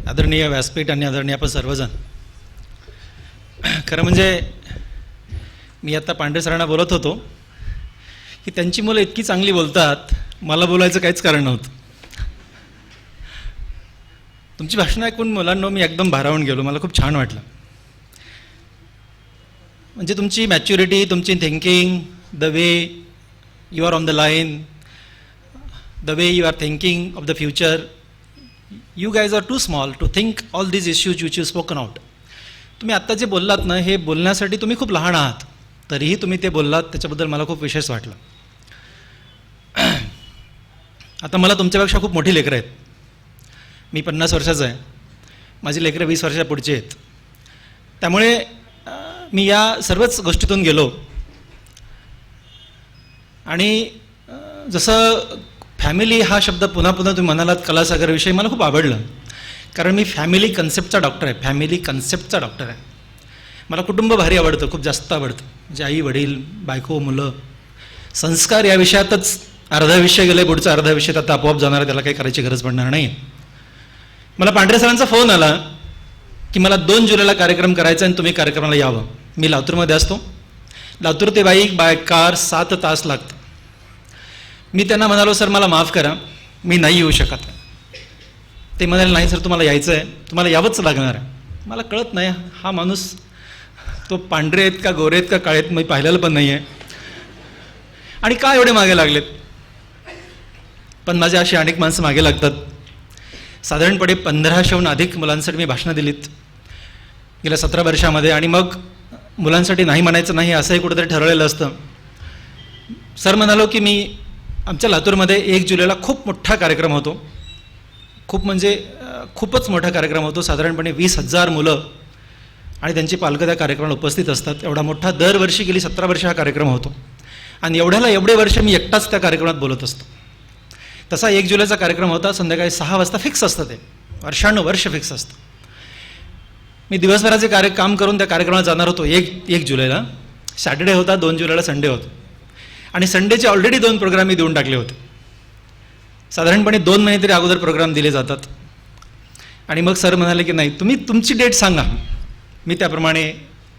आदरणीय व्यासपीठ आणि आदरणीय आपण सर्वजण, खरं म्हणजे मी आता पांढरे सरांना बोलत होतो की त्यांची मुलं इतकी चांगली बोलतात, मला बोलायचं काहीच कारण नव्हतं. तुमची भाषणं ऐकून मुलांना मी एकदम भारावून गेलो. मला खूप छान वाटलं. म्हणजे तुमची मॅच्युरिटी, तुमची thinking, the way you are on the line, the way you are thinking of the future. You guys are too small to think all these issues which you spoken out. तुम्ही आत्ता जे बोललात ना, हे बोलण्यासाठी तुम्ही खूप लहान आहात, तरीही तुम्ही ते बोललात, त्याच्याबद्दल मला खूप विशेष वाटलं. आता मला तुमच्यापेक्षा खूप मोठी लेकरं आहेत. मी 50 वर्षाचा आहे, माझी लेकरं 20 वर्षाच्या पुढची आहेत. त्यामुळे मी या सर्वच गोष्टीतून गेलो. आणि जसं फॅमिली हा शब्द पुन्हा पुन्हा तुम्ही म्हणालात कलासागरविषयी, मला खूप आवडलं. कारण मी फॅमिली कन्सेप्टचा डॉक्टर आहे, फॅमिली कन्सेप्टचा डॉक्टर आहे. मला कुटुंब भारी आवडतं, खूप जास्त आवडतं. म्हणजे आई वडील, बायको, मुलं, संस्कार या विषयातच अर्धा विषय गेले, पुढचा अर्धा विषय आता आपोआप जाणार आहे, त्याला काही करायची गरज पडणार नाही. मला पांढरे सरांचा फोन आला की मला 2 जुलैला कार्यक्रम करायचा आणि तुम्ही कार्यक्रमाला यावं. मी लातूरमध्ये असतो. लातूर ते बाय कार 7 तास लागतं. मी त्यांना म्हणालो, सर मला माफ करा, मी नाही येऊ शकत. ते म्हणाले, नाही सर तुम्हाला यायचं आहे, तुम्हाला यावंच लागणार आहे. मला कळत नाही हा माणूस तो पांढरे आहेत का गोरे आहेत का काळे आहेत, मी पाहिलेलं पण नाही आहे, आणि का एवढे मागे लागलेत. पण माझे अशी अनेक माणसं मागे लागतात. साधारणपणे 1500हून अधिक मुलांसाठी मी भाषणं दिलीत गेल्या 17 वर्षामध्ये. आणि मग मुलांसाठी नाही म्हणायचं नाही असंही कुठेतरी ठरवलेलं असतं. सर म्हणालो की मी आमच्या लातूरमध्ये 1 जुलैला खूप मोठा कार्यक्रम होतो. खूप म्हणजे खूपच मोठा कार्यक्रम होतो. साधारणपणे 20,000 मुलं आणि त्यांची पालकं त्या कार्यक्रमाला उपस्थित असतात. एवढा मोठा दरवर्षी गेली 17 वर्ष हा कार्यक्रम होतो. आणि एवढे वर्ष मी एकटाच त्या कार्यक्रमात बोलत असतो. तसा 1 जुलैचा कार्यक्रम होता. संध्याकाळी 6 वाजता फिक्स असतं, ते वर्षानुवर्ष फिक्स असतं. मी दिवसभराचे काम करून त्या कार्यक्रमाला जाणार होतो. 1 जुलैला सॅटर्डे होता, 2 जुलैला संडे होता. आणि संडेचे ऑलरेडी 2 प्रोग्राम मी देऊन टाकले होते. साधारणपणे 2 महिने तरी अगोदर प्रोग्राम दिले जातात. आणि मग सर म्हणाले की नाही, तुम्ही तुमची डेट सांगा, मी त्याप्रमाणे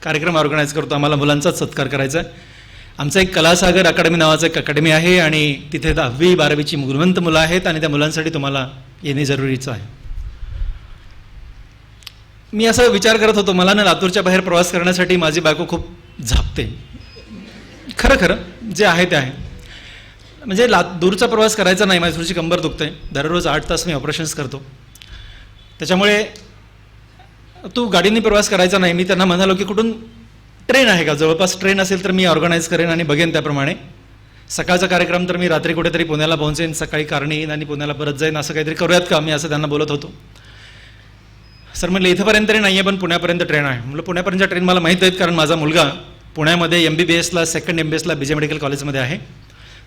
कार्यक्रम ऑर्गनाईज करतो. आम्हाला मुलांचाच सत्कार करायचा आहे. आमचं एक कलासागर अकॅडमी नावाचं एक अकॅडमी आहे आणि तिथे 10वी 12वीची गुणवंत मुलं आहेत आणि त्या मुलांसाठी तुम्हाला येणे जरुरीचं आहे. मी असा विचार करत होतो, मला ना लातूरच्या बाहेर प्रवास करण्यासाठी माझी बायको खूप झापते. खरं जे आहे ते आहे. म्हणजे दूरचा प्रवास करायचा नाही, माझी थोडीशी कंबर दुखते. दररोज 8 तास मी ऑपरेशन्स करतो. त्याच्यामुळे तू गाडीने प्रवास करायचा नाही. मी त्यांना म्हणालो की कुठून ट्रेन आहे का, जवळपास ट्रेन असेल तर मी ऑर्गनाईज करेन आणि बघेन त्याप्रमाणे. सकाळचा कार्यक्रम तर मी रात्री कुठेतरी पुण्याला पोहोचेन, सकाळी कारणी येईन आणि पुण्याला परत जाईन. असं काहीतरी करूयात का, मी असं त्यांना बोलत होतो. सर म्हटलं इथंपर्यंत तरी नाही आहे, पण पुण्यापर्यंत ट्रेन आहे. म्हटलं पुण्यापर्यंतच्या ट्रेन मला माहीत आहेत, कारण माझा मुलगा पुण्यामध्ये MBBSला 2nd MBBSला BJ मेडिकल कॉलेजमध्ये आहे.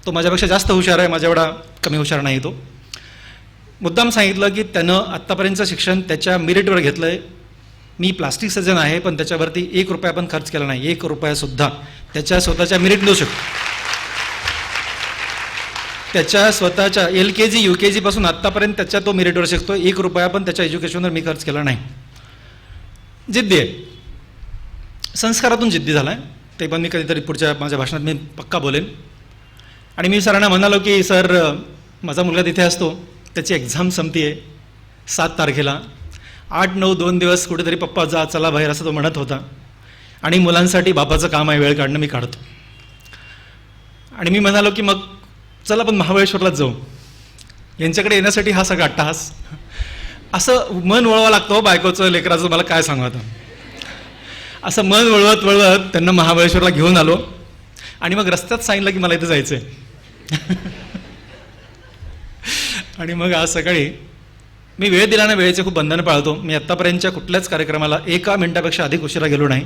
तो माझ्यापेक्षा जास्त हुशार आहे, माझ्या एवढा कमी हुशार नाही. तो मुद्दाम सांगितलं की त्यानं आत्तापर्यंतचं शिक्षण त्याच्या मेरिटवर घेतलं आहे. मी प्लास्टिक सर्जन आहे, पण त्याच्यावरती 1 रुपया पण खर्च केला नाही. 1 रुपयासुद्धा त्याच्या स्वतःच्या मेरिट देऊ शकतो. त्याच्या स्वतःच्या LKG UKG पासून आत्तापर्यंत त्याच्या तो मेरिटवर शिकतो. 1 रुपया पण त्याच्या एज्युकेशनवर मी खर्च केला नाही. जिद्दी आहे, संस्कारातून जिद्दी झाला आहे. ते पण मी कधीतरी पुढच्या माझ्या भाषणात मी पक्का बोलेन. आणि मी सरांना म्हणालो की सर माझा मुलगा तिथे असतो, त्याची एक्झाम संपती आहे 7 तारखेला. 8-9 2 दिवस कुठेतरी पप्पा जा चला बाहेर असं तो म्हणत होता. आणि मुलांसाठी बापाचं काम आहे, वेळ काढणं, मी काढतो. आणि मी म्हणालो की मग चला आपण महाबळेश्वरलाच जाऊ. यांच्याकडे येण्यासाठी हा सगळा अट्टाहास. असं मन वळवा लागतं बायकोचं लेकराचं, मला काय सांगू आता. असं मन वळवत त्यांना महाबळेश्वरला घेऊन आलो. आणि मग रस्त्यात सांगितलं की मला इथं जायचं आहे. आणि मग आज सकाळी मी वेळ दिला ना, वेळेचे खूप बंधनं पाळतो. मी आत्तापर्यंतच्या कुठल्याच कार्यक्रमाला 1 मिनिटापेक्षा अधिक उशिरा गेलो नाही.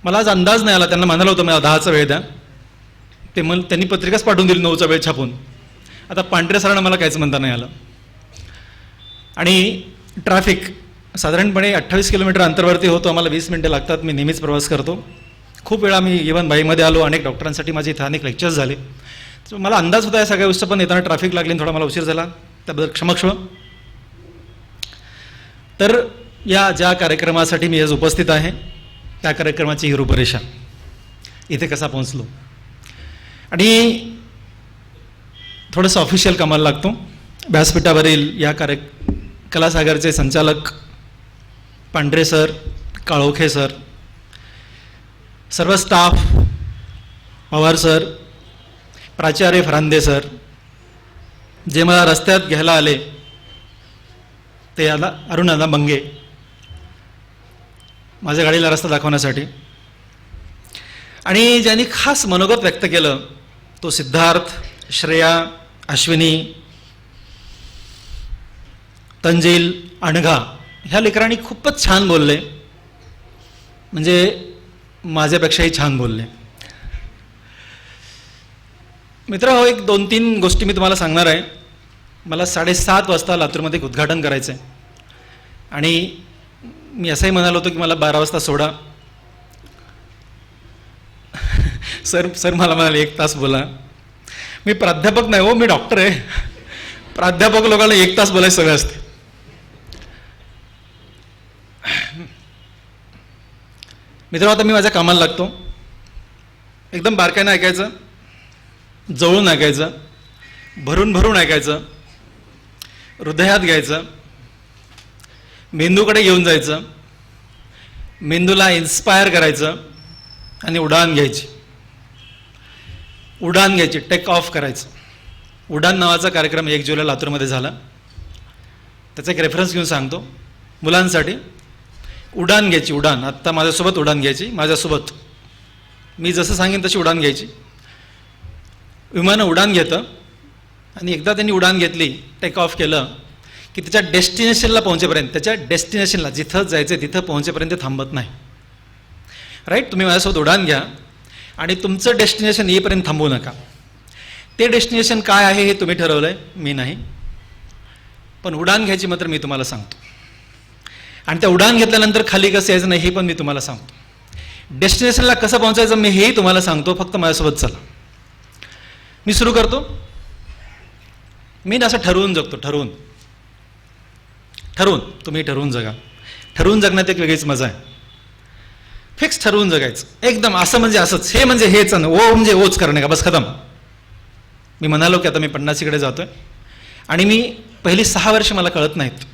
मला आज अंदाज नाही आला. त्यांना म्हणालं होतं मला 10चा वेळ द्या. त्यांनी पत्रिकाच पाठवून दिली 9चा वेळ छापून. आता पांढरे सरांना मला काहीच म्हणता नाही आलं. आणि ट्रॅफिक साधारणपणे 28 किलोमीटर अंतरावरती होतो. आम्हाला 20 मिनिटं लागतात. मी नेहमीच प्रवास करतो. खूप वेळा मी इव्हन बाईमध्ये आलो. अनेक डॉक्टरांसाठी माझे इथं अनेक लेक्चर्स झाले. मला अंदाज होता या सगळ्या गोष्टी, पण येताना ट्रॅफिक लागली, थोडा मला उशीर झाला, त्याबद्दल क्षमस्व. तर या ज्या कार्यक्रमासाठी मी आज उपस्थित आहे त्या कार्यक्रमाची ही रूपरेषा, इथे कसा पोहोचलो, आणि थोडंसं ऑफिशियल कामाला लागतो. व्यासपीठावरील या कलासागरचे संचालक पांढरे सर, काळोखे सर, सर्व स्टाफ, पवार सर, प्राचार्य फरांदे सर, जे मला रस्त्यात घ्यायला आले ते अरुणादा मंगे, माझ्या गाडीला रस्ता दाखवण्यासाठी, आणि ज्यांनी खास मनोगत व्यक्त केलं तो सिद्धार्थ, श्रेया, अश्विनी, तंजील, अणघा, ह्या लेकरांनी खूपच छान बोलले, म्हणजे माझ्यापेक्षाही छान बोलले. मित्र हो, एक 2-3 गोष्टी मी तुम्हाला सांगणार आहे. मला 7:30 वाजता लातूरमध्ये एक उद्घाटन करायचं आहे, आणि मी असंही म्हणालो होतो की मला 12 वाजता सोडा. सर मला म्हणाले 1 तास बोला. मी प्राध्यापक नाही हो, मी डॉक्टर आहे. प्राध्यापक लोकांना 1 तास बोलायचं सगळं असते. मित्र, आता मी माझ्या कामाला लागतो. एकदम बारकाईनं ऐकायचं, जवळून ऐकायचं, भरून भरून ऐकायचं, हृदयात घ्यायचं, मेंदूकडे घेऊन जायचं, मेंदूला इन्स्पायर करायचं, आणि उडान घ्यायची. उडान घ्यायची, टेक ऑफ करायचं. उडान नावाचा कार्यक्रम 1 जुलै लातूरमध्ये झाला. त्याचा एक रेफरन्स घेऊन सांगतो मुलांसाठी. उडान घ्यायची, उडान. आत्ता माझ्यासोबत उडान घ्यायची, माझ्यासोबत. मी जसं सांगेन तशी उडान घ्यायची. विमानं उडान घेतं, आणि एकदा त्यांनी उडान घेतली, टेक ऑफ केलं की त्याच्या डेस्टिनेशनला पोहोचेपर्यंत, त्याच्या डेस्टिनेशनला जिथं जायचं तिथं पोहोचेपर्यंत थांबत नाही. राईट? तुम्ही माझ्यासोबत उडान घ्या आणि तुमचं डेस्टिनेशन येईपर्यंत थांबवू नका. ते डेस्टिनेशन काय आहे हे तुम्ही ठरवलं आहे, मी नाही. पण उडान घ्यायची मात्र मी तुम्हाला सांगतो. आणि त्या उडान घेतल्यानंतर खाली कसं यायचं नाही हे पण मी तुम्हाला सांगतो. डेस्टिनेशनला कसं पोहोचायचं मी हेही तुम्हाला सांगतो. फक्त माझ्यासोबत चला. मी सुरू करतो. मी ना असं ठरवून जगतो, ठरवून. तुम्ही ठरवून जगा. ठरवून जगण्यात एक वेगळीच मजा आहे. फिक्स ठरवून जगायचं, एकदम असं म्हणजे असंच, हे म्हणजे हेच, ओ म्हणजे ओच करणे का, बस खतम. मी म्हणालो की आता मी 50कडे जातोय, आणि मी पहिली 6 वर्ष मला कळत नाहीत,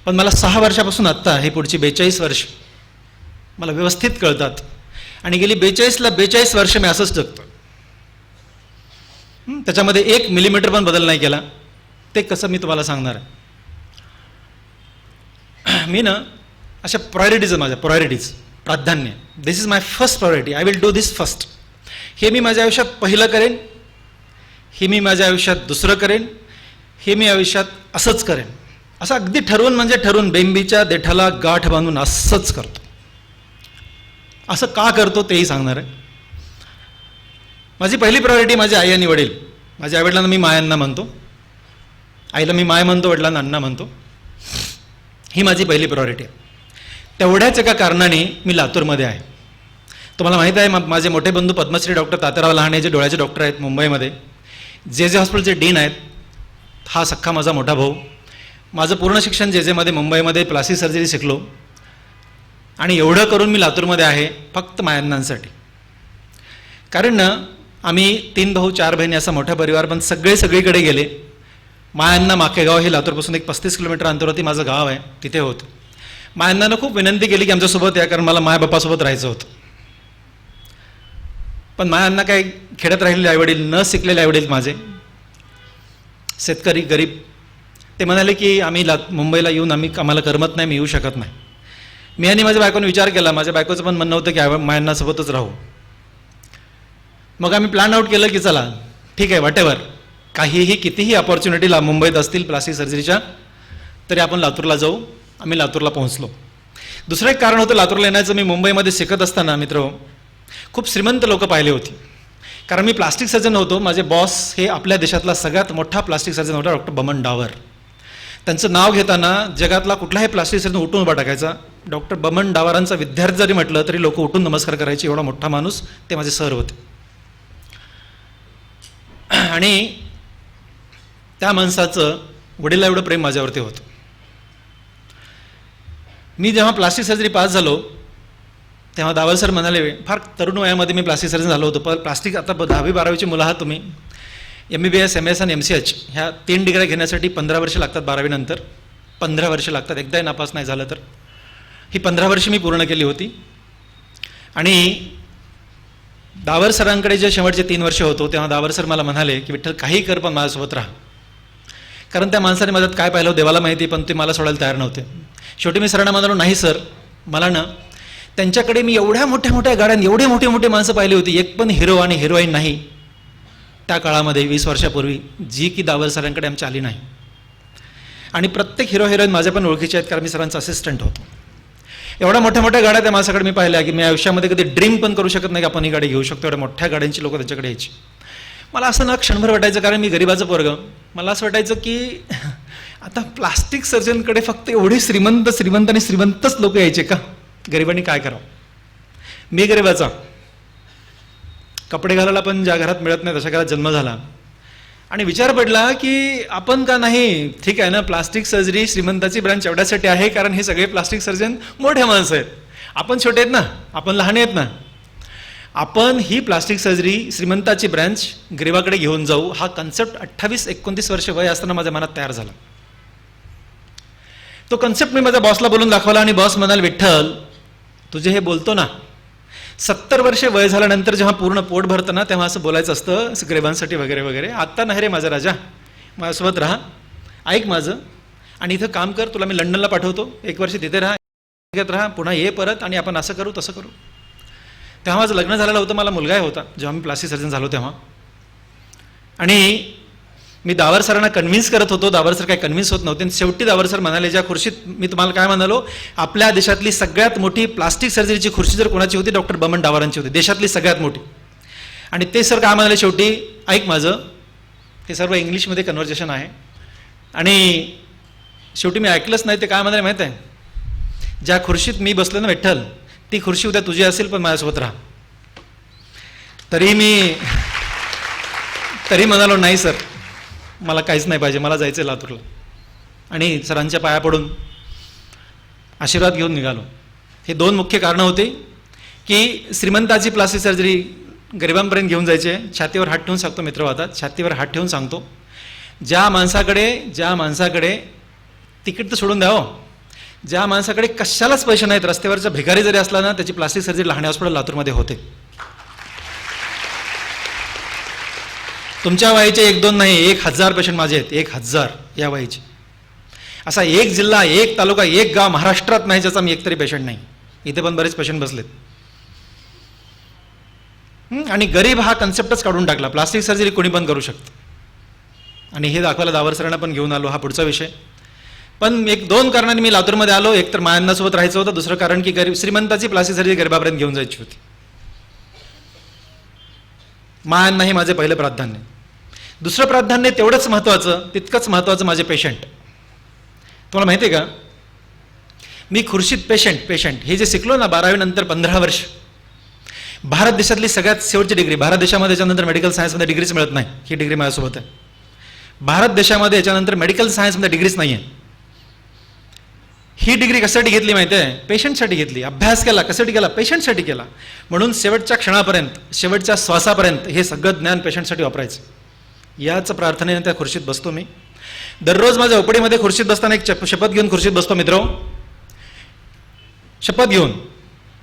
पण मला 6 वर्षापासून आत्ता हे पुढची 42 वर्ष मला व्यवस्थित कळतात. आणि गेली 42 वर्ष मी असंच जगतो. त्याच्यामध्ये 1 मिलीमीटर पण बदल नाही केला. ते कसं मी तुम्हाला सांगणार आहे. मी ना अशा प्रायोरिटीज आहेत माझ्या, प्रायोरिटीज, प्राधान्य. This is my first priority. I will do this first. हे मी माझ्या आयुष्यात पहिलं करेन, हे मी माझ्या आयुष्यात दुसरं करेन, हे मी आयुष्यात असंच करेन. असं अगदी ठरवून, म्हणजे ठरवून, बेंबीच्या देठाला गाठ बांधून असंच करतो. असं का करतो तेही सांगणार आहे. माझी पहिली प्रायोरिटी माझी आई आणि वडील. माझ्या आईवडिलांना मी मायांना म्हणतो, आईला मी माय म्हणतो, वडिलांना अण्णा म्हणतो. ही माझी पहिली प्रायोरिटी आहे. तेवढ्याच एका कारणाने मी लातूरमध्ये आहे. तुम्हाला माहीत आहे, माझे मोठे बंधू पद्मश्री डॉक्टर तात्याराव लहाने जे डोळ्याचे डॉक्टर आहेत मुंबईमध्ये, जे हॉस्पिटलचे डीन आहेत. हा सख्खा माझा मोठा भाऊ. माझं पूर्ण शिक्षण जेमध्ये मुंबईमध्ये प्लास्टिक सर्जरी शिकलो, आणि एवढं करून मी लातूरमध्ये आहे फक्त मायांनांसाठी. कारण ना आम्ही 3 भाऊ 4 बहिणी असा मोठा परिवार, पण सगळीकडे गेले. मायांना माकेगाव हे लातूरपासून एक 35 किलोमीटर अंतरावरती माझं गाव आहे, तिथे होतं. मायांना खूप विनंती केली की आमच्यासोबत या, कारण मला मायबापासोबत राहायचं होतं. पण मायांना काय, खेड्यात राहिलेले आईवडील, न शिकलेले आईवडील माझे, शेतकरी, गरीब. ते म्हणाले की आम्ही मुंबईला येऊन आम्हाला करमत नाही, मी येऊ शकत नाही. मी आणि माझ्या बायकोने विचार केला. माझ्या बायकोचं पण म्हणणं होतं की मायांना सोबतच राहू. मग आम्ही प्लॅन आउट केलं की चला ठीक आहे, व्हॉटेवर, काहीही कितीही अपॉर्च्युनिटीला मुंबईत असतील प्लास्टिक सर्जरीच्या, तरी आपण लातूरला जाऊ. आम्ही लातूरला पोहोचलो. दुसरं एक कारण होतं लातूरला येण्याचं. मी मुंबईमध्ये शिकत असताना मित्र खूप श्रीमंत लोक पाहिले होती. कारण मी प्लास्टिक सर्जन होतो. माझे बॉस हे आपल्या देशातला सगळ्यात मोठा प्लास्टिक सर्जन होता, डॉक्टर बमन डावर. त्यांचं नाव घेताना जगातला कुठलाही प्लास्टिक सर्जन उठून उभा टाकायचा. डॉक्टर बमन डावरांचा विद्यार्थी जरी म्हटलं तरी लोक उठून नमस्कार करायचे. एवढा मोठा माणूस ते माझे सर होते. आणि त्या माणसाचं वडिला एवढं प्रेम माझ्यावरती होतं. मी जेव्हा प्लास्टिक सर्जरी पास झालो तेव्हा दावल सर म्हणाले, फार तरुण वयामध्ये मी प्लास्टिक सर्जन झालो होतो, पण प्लास्टिक आता 10वी-12वीची मुलं आहात तुम्ही, MBBS MS आणि MCH ह्या 3 डिग्र्या घेण्यासाठी 15 वर्ष लागतात. 12वीनंतर 15 वर्ष लागतात, एकदाही नापास नाही झालं तर. ही 15 वर्ष मी पूर्ण केली होती. आणि दावर सरांकडे जे शेवटचे 3 वर्ष होतो तेव्हा दावर सर मला म्हणाले की विठ्ठल काही कर पण माझ्यासोबत राहा. कारण त्या माणसाने माझ्यात काय पाहिलं देवाला माहिती, पण ते मला सोडायला तयार नव्हते. शेवटी मी सरांना म्हणालो, नाही सर, मला ना त्यांच्याकडे मी एवढ्या मोठ्या मोठ्या गाड्यां एवढे मोठे मोठे माणसं पाहिली होती, एक पण हिरो आणि हिरोईन नाही त्या काळामध्ये 20 वर्षापूर्वी, जी की दावर सरांकडे आमची आली नाही. आणि प्रत्येक हिरो हिरोईन माझ्या पण ओळखीचे आहेत, कारण मी सरांचा असिस्टंट होतो. एवढ्या मोठ्या मोठ्या गाड्या त्या माझ्याकडे मी पाहिल्या की मी आयुष्यामध्ये कधी ड्रीम पण करू शकत नाही की आपण ही गाडी घेऊ शकतो. एवढ्या मोठ्या गाड्यांची लोक त्यांच्याकडे यायची. मला असं ना क्षणभर वाटायचं, कारण मी गरिबाचं पोरगं, मला असं वाटायचं की आता प्लास्टिक सर्जनकडे फक्त एवढे श्रीमंत श्रीमंत आणि श्रीमंतच लोक यायचे का, गरिबांनी काय करावं. मी गरिबाचा, कपडे घालायला पण ज्या घरात मिळत नाही तशा घरात जन्म झाला. आणि विचार पडला की आपण का नाही, ठीक आहे ना, प्लास्टिक सर्जरी श्रीमंताची ब्रांच एवढ्यासाठी आहे कारण हे सगळे प्लास्टिक सर्जन मोठे माणसं आहेत, आपण छोटे आहेत ना, आपण लहान आहेत ना, आपण ही प्लास्टिक सर्जरी श्रीमंताची ब्रँच गरिबाकडे घेऊन जाऊ. हा कन्सेप्ट 28-29 वर्ष वय असताना माझ्या मनात तयार झाला. तो कन्सेप्ट मी माझ्या बॉसला बोलून दाखवला आणि बॉस म्हणाल, विठ्ठल तुझे हे बोलतो ना, 70 वर्ष वय झाल्यानंतर जेव्हा पूर्ण पोट भरतं ना तेव्हा असं बोलायचं असतं गरिबांसाठी वगैरे वगैरे. आत्ता नाही रे माझा राजा, माझ्यासोबत राहा, ऐक माझं, आणि इथं काम कर, तुला मी लंडनला पाठवतो, 1 वर्ष तिथे राहा, पुन्हा ये परत, आणि आपण असं करू तसं करू. तेव्हा माझं लग्न झालेलं होतं, मला मुलगाही होता जेव्हा मी प्लास्टिक सर्जन झालो तेव्हा. आणि मी दावर सरांना कन्व्हिन्स करत होतो, दावर सर काही कन्व्हिन्स होत नव्हते. शेवटी दावर सर म्हणाले, ज्या खुर्शीत मी तुम्हाला काय म्हणालो, आपल्या देशातली सगळ्यात मोठी प्लास्टिक सर्जरीची खुर्ची जर कोणाची होती, डॉक्टर बमन डावारांची होती, देशातली सगळ्यात मोठी. आणि ते सर काय म्हणाले शेवटी, ऐक माझं, हे सर्व इंग्लिशमध्ये कन्व्हर्सेशन आहे. आणि शेवटी मी ऐकलंच नाही, ते काय म्हणाले माहीत आहे, ज्या खुर्शीत मी बसलो ना विठ्ठल, ती खुर्शी उद्या तुझी असेल पण माझ्यासोबत राहा. तरी म्हणालो, नाही सर, मला काहीच नाही पाहिजे, मला जायचं आहे लातूरला. आणि सरांच्या पाया पडून आशीर्वाद घेऊन निघालो. हे 2 मुख्य कारणं होती की श्रीमंताची प्लास्टिक सर्जरी गरिबांपर्यंत घेऊन जायचे. छातीवर हात ठेवून सांगतो, मित्र होतात, छातीवर हात ठेवून सांगतो, ज्या माणसाकडे तिकीट तर सोडून द्यावं, ज्या माणसाकडे कशालाच पैसे नाहीत, रस्त्यावरचा भिकारी जरी असला ना, त्याची प्लास्टिक सर्जरी लहान हॉस्पिटल लातूरमध्ये होते. तुमच्या वयाचे 1-2 नाही, 1000 पेशंट माझे आहेत, 1000 या वयाचे. असा एक जिल्हा, एक तालुका, एक गाव महाराष्ट्रात नाही ज्याचा मी एकतरी पेशंट नाही. इथे पण बरेच पेशंट बसलेत. आणि गरीब हा कन्सेप्टच काढून टाकला, प्लास्टिक सर्जरी कोणी पण करू शकतं. आणि हे दाखवायला दावर सरांना पण घेऊन आलो, हा पुढचा विषय. पण 1-2 कारणांनी मी लातूरमध्ये आलो. एक तर मायांनासोबत राहायचं होतं, दुसरं कारण की श्रीमंताची प्लास्टिक सर्जरी गरिबापर्यंत घेऊन जायची होती. मायांना हे माझे पहिलं प्राधान्य. दुसरं प्राधान्य तेवढंच महत्त्वाचं, तितकंच महत्त्वाचं माझे पेशंट. तुम्हाला माहिती आहे का, मी खुर्शीत पेशंट हे जे शिकलो ना 12वी नंतर 15 वर्ष, भारत देशातली सगळ्यात शेवटची डिग्री, भारत देशामध्ये याच्यानंतर मेडिकल सायन्समध्ये डिग्रीच मिळत नाही, ही डिग्री माझ्यासोबत आहे. भारत देशामध्ये याच्यानंतर मेडिकल सायन्समध्ये डिग्रीच नाही आहे. ही डिग्री कशासाठी घेतली माहिती आहे, पेशंटसाठी घेतली. अभ्यास केला, कशासाठी केला, पेशंटसाठी केला. म्हणून शेवटच्या क्षणापर्यंत, शेवटच्या श्वासापर्यंत हे सगळं ज्ञान पेशंटसाठी वापरायचं. याच प्रार्थनेने त्या खुर्शीत बसतो मी. दररोज माझ्या ओपडीमध्ये खुर्शीत बसताना एक शपथ घेऊन खुर्शीत बसतो मित्र. शपथ घेऊन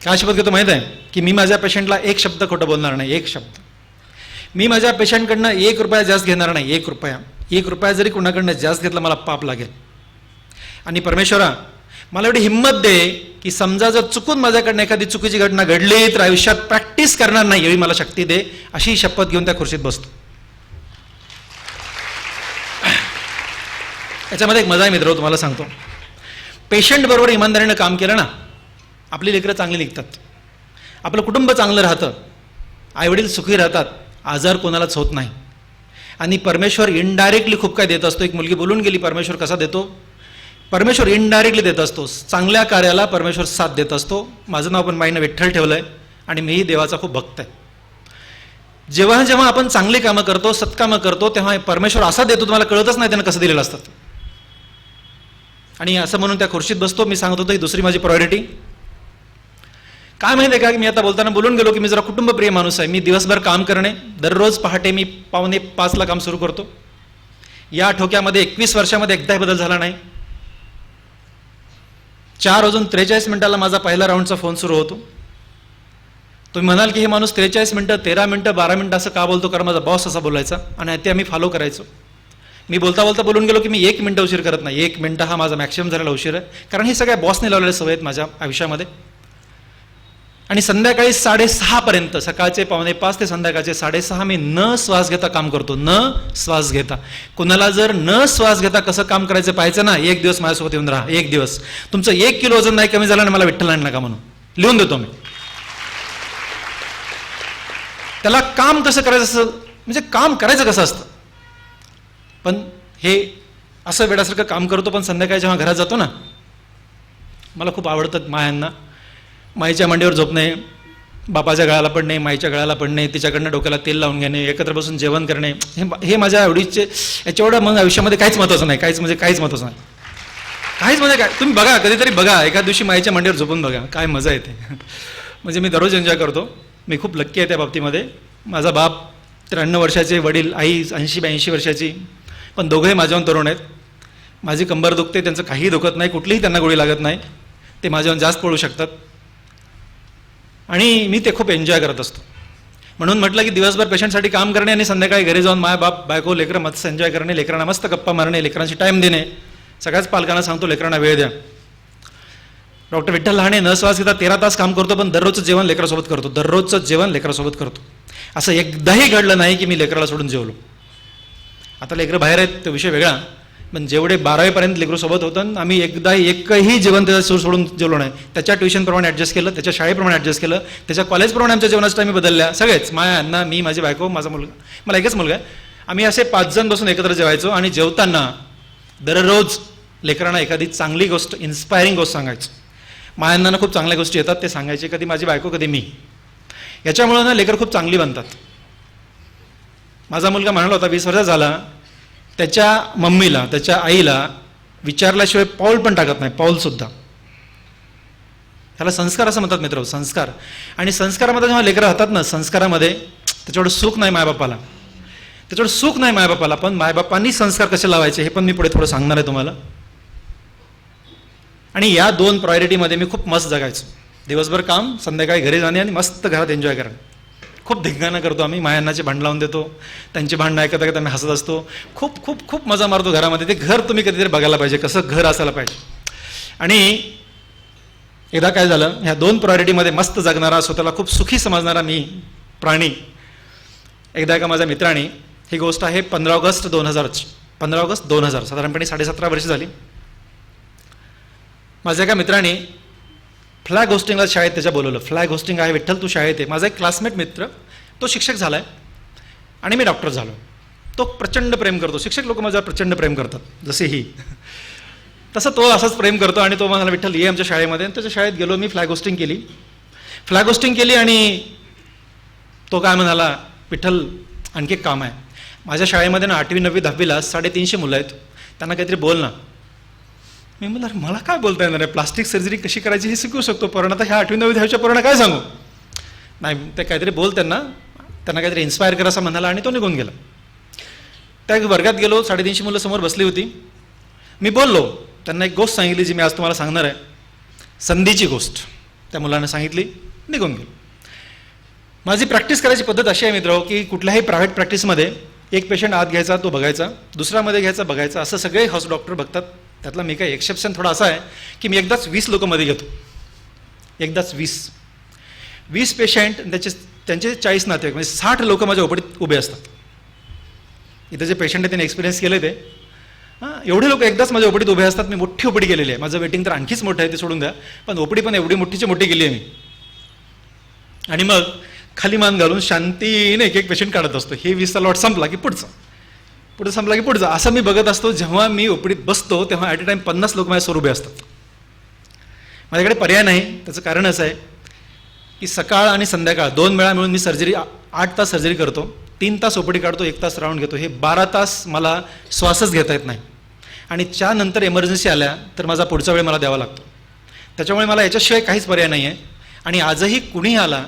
काय शपथ घेतो माहीत आहे, की मी माझ्या पेशंटला 1 शब्द खोटं बोलणार नाही, 1 शब्द. मी माझ्या पेशंटकडनं 1 रुपया जास्त घेणार नाही, 1 रुपया जरी कुणाकडनं जास्त घेतला मला पाप लागेल. आणि परमेश्वरा मला एवढी हिंमत दे की समजा जर चुकून माझ्याकडनं एखादी चुकीची घटना घडली तर आयुष्यात प्रॅक्टिस करणार नाही, एवढी मला शक्ती दे, अशी शपथ घेऊन त्या खुर्शीत बसतो. याच्यामध्ये एक मजा आहे मित्र, तुम्हाला सांगतो. पेशंट बरोबर इमानदारीनं काम केलं ना, आपली लेकरं चांगली निघतात, आपलं कुटुंब चांगलं राहतं, आईवडील सुखी राहतात, आजार कोणालाच होत नाही. आणि परमेश्वर इनडायरेक्टली खूप काय देत असतो. एक मुलगी बोलून गेली, परमेश्वर कसा देतो, परमेश्वर इनडायरेक्टली देत असतो. चांगल्या कार्याला परमेश्वर साथ देत असतो. माझं नाव पण माईनं विठ्ठल ठेवलं आहे आणि मीही देवाचा खूप भक्त आहे. जेव्हा जेव्हा आपण चांगली कामं करतो, सत्कामं करतो, तेव्हा परमेश्वर असा देतो तुम्हाला कळतच नाही त्यानं कसं दिलेलं असतात. आणि असं म्हणून त्या खुर्शीत बसतो. मी सांगत होतो ही दुसरी माझी प्रायोरिटी. काय माहिती आहे का, की मी आता बोलताना बोलून गेलो की मी जरा कुटुंबप्रिय माणूस आहे. मी दिवसभर काम करणे, दररोज पहाटे मी 4:45 काम सुरू करतो. या ठोक्यामध्ये 21 वर्षामध्ये एकदाही बदल झाला नाही. 4:43 माझा पहिला राऊंडचा फोन सुरू होतो. तुम्ही म्हणाल की हे माणूस 43 मिनिटं, 13 मिनिटं, 12 मिनिटं असं का बोलतो, कारण माझा बॉस असा बोलायचा आणि ते आम्ही फॉलो करायचो. मी बोलता बोलता बोलून गेलो की मी 1 मिनिटं उशीर करत नाही. 1 मिनिटं हा माझा मॅक्सिमम झालेला उशीर आहे, कारण हे सगळ्या बॉसने लावलेल्या सवय आहेत माझ्या आयुष्यामध्ये. आणि संध्याकाळी 6:30 पर्यंत, सकाळचे 4:45 ते संध्याकाळचे 6:30 मी न श्वास घेता काम करतो. न श्वास घेता. कुणाला जर न श्वास घेता कसं काम करायचं पाहायचं ना, एक दिवस माझ्यासोबत येऊन राहा. एक दिवस तुमचं 1 किलो वजन नाही कमी झालं आणि मला विठ्ठल आणलं का म्हणून लिहून देतो मी. त्याला काम कसं करायचं असं, म्हणजे काम करायचं कसं असतं. पण हे असं वेळासारखं काम करतो, पण संध्याकाळी जेव्हा घरात जातो ना, मला खूप आवडतं मायांना. माईच्या मांडीवर झोपणे, बापाच्या गळ्याला पडणे, माईच्या गळ्याला पडणे, तिच्याकडनं डोक्याला तेल लावून घेणे, एकत्र बसून जेवण करणे, हे माझ्या आवडीचे. याच्याएवढं मग आयुष्यामध्ये काहीच महत्त्वाचं नाही. काहीच महत्त्वाचं नाही. काहीच म्हणजे काय, तुम्ही बघा, कधीतरी बघा, एका दिवशी माईच्या मांडीवर झोपून बघा, काय मजा येते. म्हणजे मी दररोज एन्जॉय करतो. मी खूप लक्की आहे त्या बाबतीमध्ये. माझा बाप 93 वर्षाचे, वडील आई 80-82 वर्षाची, पण दोघंही माझ्याहून तरुण आहेत. माझी कंबर दुखते, त्यांचं काहीही दुखत नाही, कुठलीही त्यांना गोळी लागत नाही. ते माझ्याहून जास्त पळू शकतात आणि मी ते खूप एन्जॉय करत असतो. म्हणून म्हटलं की दिवसभर पेशंटसाठी काम करणे आणि संध्याकाळी घरी जाऊन माय बाप बायको लेकरं मस्त एन्जॉय करणे, लेकरांना मस्त गप्पा मारणे, लेकरांची टाईम देणे. सगळ्याच पालकांना सांगतो लेकरांना वेळ द्या. डॉक्टर विठ्ठल लहाने न श्वास घेता 13 तास काम करतो, पण दररोजचं जेवण लेकरासोबत करतो. दररोजचं जेवण लेकरासोबत करतो. असं एकदाही घडलं नाही की मी लेकराला सोडून जेवलो. आता लेकरं बाहेर आहेत, तो विषय वेगळा, पण जेवढे 12वीपर्यंत लेकरासोबत होतं, आम्ही एकही जेवण त्याच्या सोडून जेवलो नाही. त्याच्या ट्युशनप्रमाणे ॲडजस्ट केलं, त्याच्या शाळेप्रमाणे ॲडजस्ट केलं, त्याच्या कॉलेजप्रमाणे आमच्या जेवणाचा टाईम बदलल्या. सगळेच, माया, अण्णा, मी, माझी बायको, माझा मुलगा, मला एकच मुलगा आहे. आम्ही असे 5 जण बसून एकत्र जेवायचो आणि जेवताना दररोज लेकरांना एखादी चांगली गोष्ट, इन्स्पायरिंग गोष्ट सांगायचो. मायांना खूप चांगल्या गोष्टी येतात, ते सांगायचे, कधी माझी बायको, कधी मी. याच्यामुळं ना लेकर खूप चांगली बनतात. माझा मुलगा म्हणाला होता 20 वर्षाचा झाला, त्याच्या मम्मीला, त्याच्या आईला विचारल्याशिवाय पाऊल पण टाकत नाही, पाऊलसुद्धा. त्याला संस्कार असं म्हणतात मित्र, संस्कार. आणि संस्कारामध्ये जेव्हा लेकरं राहतात ना, संस्कारामध्ये त्याच्यावर सुख नाही मायबापाला, त्याच्यावर सुख नाही मायबापाला, पण मायबापांनी संस्कार कसे लावायचे हे पण मी पुढे थोडं सांगणार आहे तुम्हाला. आणि या 2 प्रायोरिटीमध्ये मी खूप मस्त जगायचो. दिवसभर काम, संध्याकाळी घरी जाणे आणि मस्त घरात एन्जॉय करणे. खूप धिंगाणा करतो आम्ही, मायांनाचे भांडण लावून देतो, त्यांची भांडणं ऐकत ऐकत आम्ही हसत असतो. खूप खूप खूप मजा मारतो घरामध्ये. ते घर तुम्ही कधीतरी बघायला पाहिजे, कसं घर असायला पाहिजे. आणि एकदा काय झालं, ह्या 2 प्रायोरिटीमध्ये मस्त जगणारा, स्वतःला खूप सुखी समजणारा मी प्राणी, एकदा एका माझ्या मित्राने, ही गोष्ट आहे 15 ऑगस्ट 2000, साधारणपणे 17.5 वर्ष झाली. माझ्या एका मित्राने फ्लॅग होस्टिंगला शाळेत त्याच्या बोलवलं. फ्लॅग होस्टिंग आहे विठ्ठल, तू शाळेत आहे. माझा एक क्लासमेट मित्र, तो शिक्षक झाला आहे आणि मी डॉक्टर झालो. तो प्रचंड प्रेम करतो. शिक्षक लोक माझ्यावर प्रचंड प्रेम करतात, जसे ही, तसं तो असाच प्रेम करतो. आणि तो म्हणाला विठ्ठल ये आमच्या शाळेमध्ये. आणि त्याच्या शाळेत गेलो मी, फ्लॅग होस्टिंग केली. आणि तो काय म्हणाला, विठ्ठल आणखी एक काम आहे, माझ्या शाळेमध्ये ना 8वी 9वी 10वीला 350 मुलं आहेत, त्यांना काहीतरी बोल ना. मी म्हणलं मला काय बोलता येणार आहे, प्लास्टिक सर्जरी कशी करायची हे शिकवू शकतो, पण आता ह्या 8वी 9वी 10वीच्या पोरांना काय सांगू. नाही, ते काहीतरी बोल, त्यांना काहीतरी इन्स्पायर करा असं म्हणाला आणि तो निघून गेला. त्या वर्गात गेलो, 350 मुलं समोर बसली होती. मी बोललो, त्यांना एक गोष्ट सांगितली जी मी आज तुम्हाला सांगणार आहे, संधीची गोष्ट. त्या मुलांना सांगितली, निघून गेलो. माझी प्रॅक्टिस करायची पद्धत अशी आहे मित्र, की कुठल्याही प्रायव्हेट प्रॅक्टिसमध्ये एक पेशंट आत घ्यायचा, तो बघायचा, दुसऱ्यामध्ये घ्यायचा, बघायचा, असं सगळे हाऊस डॉक्टर बघतात. त्यातला मी काही एक्सेप्शन थोडा असा आहे की मी एकदाच 20 लोक मध्ये घेतो. एकदाच 20 पेशंट, त्यांचे 40 नातेवाईक, म्हणजे 60 लोक माझ्या ओपडीत उभे असतात. इथं जे पेशंट आहे त्यांनी एक्सपिरियन्स केले ते, एवढे लोक एकदाच माझ्या ओपडीत उभे असतात. मी मोठी ओपडी केलेली आहे, माझं वेटिंग तर आणखीच मोठं आहे, ते सोडून द्या, पण ओपडी पण एवढी मोठीची मोठी केली आहे मी. आणि मग खाली मान घालून शांतीने एक पेशंट काढत असतो. हे 20चा लॉट संपला की पुढचा संपला की पुढचा, असं मी बघत असतो. जेव्हा मी ओपडीत बसतो तेव्हा ॲट अ टाइम 50 लोक माझ्यासमोर उभे असतात. माझ्याकडे पर्याय नाही. त्याचं कारण असं आहे की सकाळ आणि संध्याकाळ 2 वेळा मिळून मी सर्जरी 8 तास सर्जरी करतो, 3 तास ओपडी काढतो, 1 तास राऊंड घेतो. हे 12 तास मला श्वासच घेता येत नाही. आणि त्यानंतर एमर्जन्सी आल्या तर माझा पुढचा वेळ मला द्यावा लागतो. त्याच्यामुळे मला याच्याशिवाय काहीच पर्याय नाही आहे. आणि आजही कुणीही आला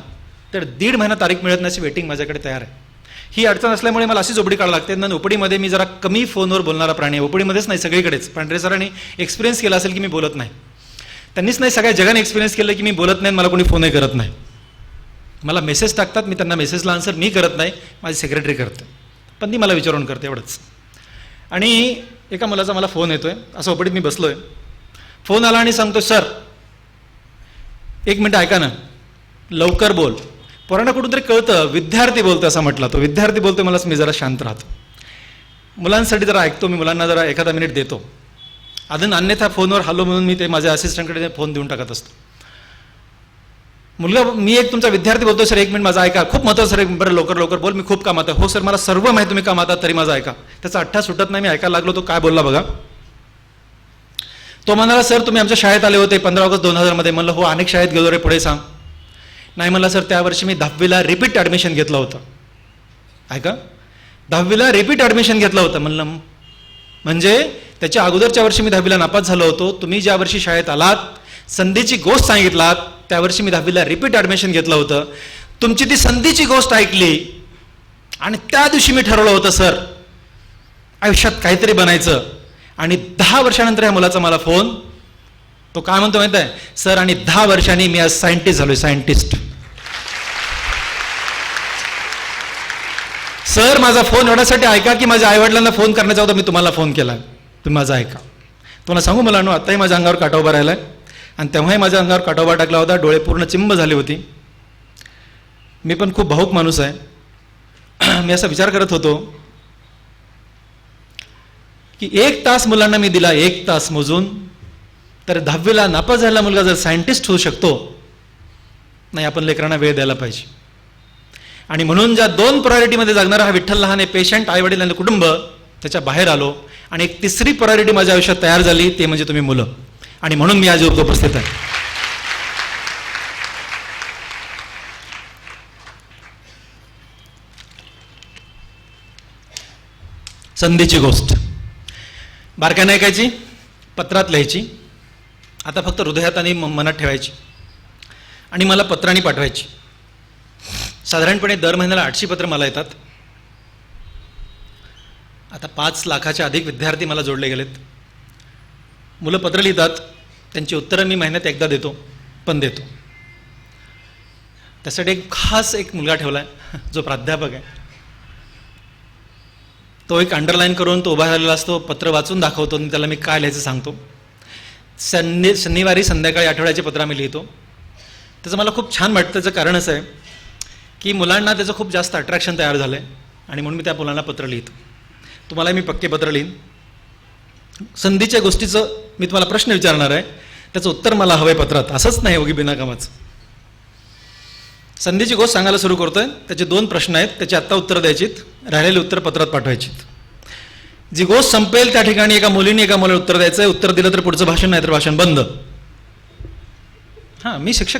तर 1.5 महिना तारीख मिळत नसल्याची वेटिंग माझ्याकडे तयार आहे. ही अडचण असल्यामुळे मला अशीच ओपडी काढावी लागते. ओपडीमध्ये मी जरा कमी फोनवर बोलणारा प्राणी आहे. ओपडीमध्येच नाही, सगळीकडेच. पांढरे सरांनी एक्सपिरियन्स केला असेल की मी बोलत नाही. त्यांनीच नाही, सगळ्या जगाने एक्सपिरियन्स केलं की मी बोलत नाही, मला कोणी फोनही करत नाही. मला मेसेज टाकतात, मी त्यांना मेसेजला आन्सर मी करत नाही, माझी सेक्रेटरी करते. पण ती मला विचारून करते, एवढंच. आणि एका मुलाचा मला फोन येतोय, असं ओपडीत मी बसलोय. फोन आला आणि सांगतो, सर 1 मिनिट ऐका ना, लवकर बोल. पोरांना कुठून तरी कळतं विद्यार्थी बोलतो असं म्हटला. तो विद्यार्थी बोलतोय, मला मी जरा शांत राहतो. मुलांसाठी जरा ऐकतो मी, मुलांना जरा एखादा मिनिट देतो. अन्यथा फोनवर हॅलो म्हणून मी ते माझ्या असिस्टंटकडे फोन देऊन टाकत असतो. मुलगा, मी एक तुमचा विद्यार्थी बोलतो, सर 1 मिनिट माझा ऐका, खूप महत्त्वाचं सर, बरं लवकर लवकर बोल, मी खूप कामात आहे. हो सर, मला सर्व माहिती तुम्ही कामात आहात, तरी माझा ऐका. त्याचा अठ्ठा सुटत नाही, मी ऐकायला लागलो. तो काय बोलला बघा. तो म्हणाला, सर तुम्ही आमच्या शाळेत आले होते 15 ऑगस्ट 2000 मध्ये. म्हणलं हो, अनेक शाळेत गेलो रे, पुढे सांग. नाही म्हणला, सर त्यावर्षी मी 10वीला रिपीट ॲडमिशन घेतलं होतं. ऐका, 10वीला रिपीट ॲडमिशन घेतलं होतं. म्हणलं म्हणजे त्याच्या अगोदरच्या वर्षी मी 10वीला नापास झालो होतो. तुम्ही ज्या वर्षी शाळेत आलात, संधीची गोष्ट सांगितलात, त्या वर्षी मी 10वीला रिपीट ॲडमिशन घेतलं होतं. तुमची ती संधीची गोष्ट ऐकली आणि त्या दिवशी मी ठरवलं होतं, सर आयुष्यात काहीतरी बनायचं. आणि 10 वर्षानंतर ह्या मुलाचा मला फोन. तो काय म्हणतो माहिती आहे, सर आणि 10 वर्षांनी मी आज सायंटिस्ट झालोय, सायंटिस्ट. सर माझा फोन एवढ्यासाठी ऐका की माझ्या आईवडिलांना फोन करण्याचा होता, मी तुम्हाला फोन केला, तुम्ही माझा ऐका. तुम्हाला सांगू मला आत्ताही माझ्या अंगावर काटा उभा राहिलाय. आणि तेव्हाही माझ्या अंगावर काटा उभा टाकला होता, डोळे पूर्ण चिंब झाली होती. मी पण खूप भावूक माणूस आहे. मी असा विचार करत होतो की 1 तास मुलांना मी दिला, 1 तास मोजून, तर 10वीला नापास झालेला मुलगा जर सायंटिस्ट होऊ शकतो, नाही आपण लेकरांना वेळ द्यायला पाहिजे. आणि म्हणून ज्या 2 प्रायोरिटीमध्ये जगणारा हा विठ्ठल लहाने, पेशंट, आई वडील आणि कुटुंब, त्याच्या बाहेर आलो. आणि एक 3री प्रायोरिटी माझ्या आयुष्यात तयार झाली, ते म्हणजे तुम्ही मुलं. आणि म्हणून मी आज उपस्थित आहे. संधीची गोष्ट बारकाईने ऐकायची, पत्रात लिहायची. आता फक्त हृदयात आणि मनात ठेवायची आणि मला पत्रांनी पाठवायची. साधारणपणे दर महिन्याला 800 पत्र मला येतात. आता 5 लाखाच्या अधिक विद्यार्थी मला जोडले गेलेत. मुलं पत्र लिहितात, त्यांची उत्तरं मी महिन्यात एकदा देतो, पण देतो. त्यासाठी एक खास एक मुलगा ठेवला आहे, जो प्राध्यापक आहे. तो एक अंडरलाईन करून तो उभा राहिलेला असतो, पत्र वाचून दाखवतो आणि त्याला मी काय लिहायचं सांगतो. शनिवारी संध्याकाळी आठवड्याचे पत्र आम्ही लिहितो. त्याचं मला खूप छान वाटतं. त्याचं कारण असं आहे की मुलांना त्याचं खूप जास्त अट्रॅक्शन तयार झालं आहे आणि म्हणून मी त्या मुलांना पत्र लिहितो. तुम्हाला मी पक्के पत्र लिहीन. संधीच्या गोष्टीचं मी तुम्हाला प्रश्न विचारणार आहे, त्याचं उत्तर मला हवं आहे पत्रात, असंच नाही उगी बिनाकामाचं. संधीची गोष्ट सांगायला सुरू करतोय. त्याचे 2 प्रश्न आहेत, त्याची आत्ता उत्तर द्यायचीत, राहिलेली उत्तर पत्रात पाठवायचीत. जी गोष्ट संपेल त्या ठिकाणी एका मुलीने एका मुलाला उत्तर द्यायचं आहे. उत्तर दिलं तर पुढचं भाषण, नाही तर भाषण बंद. हां, मी शिक्षक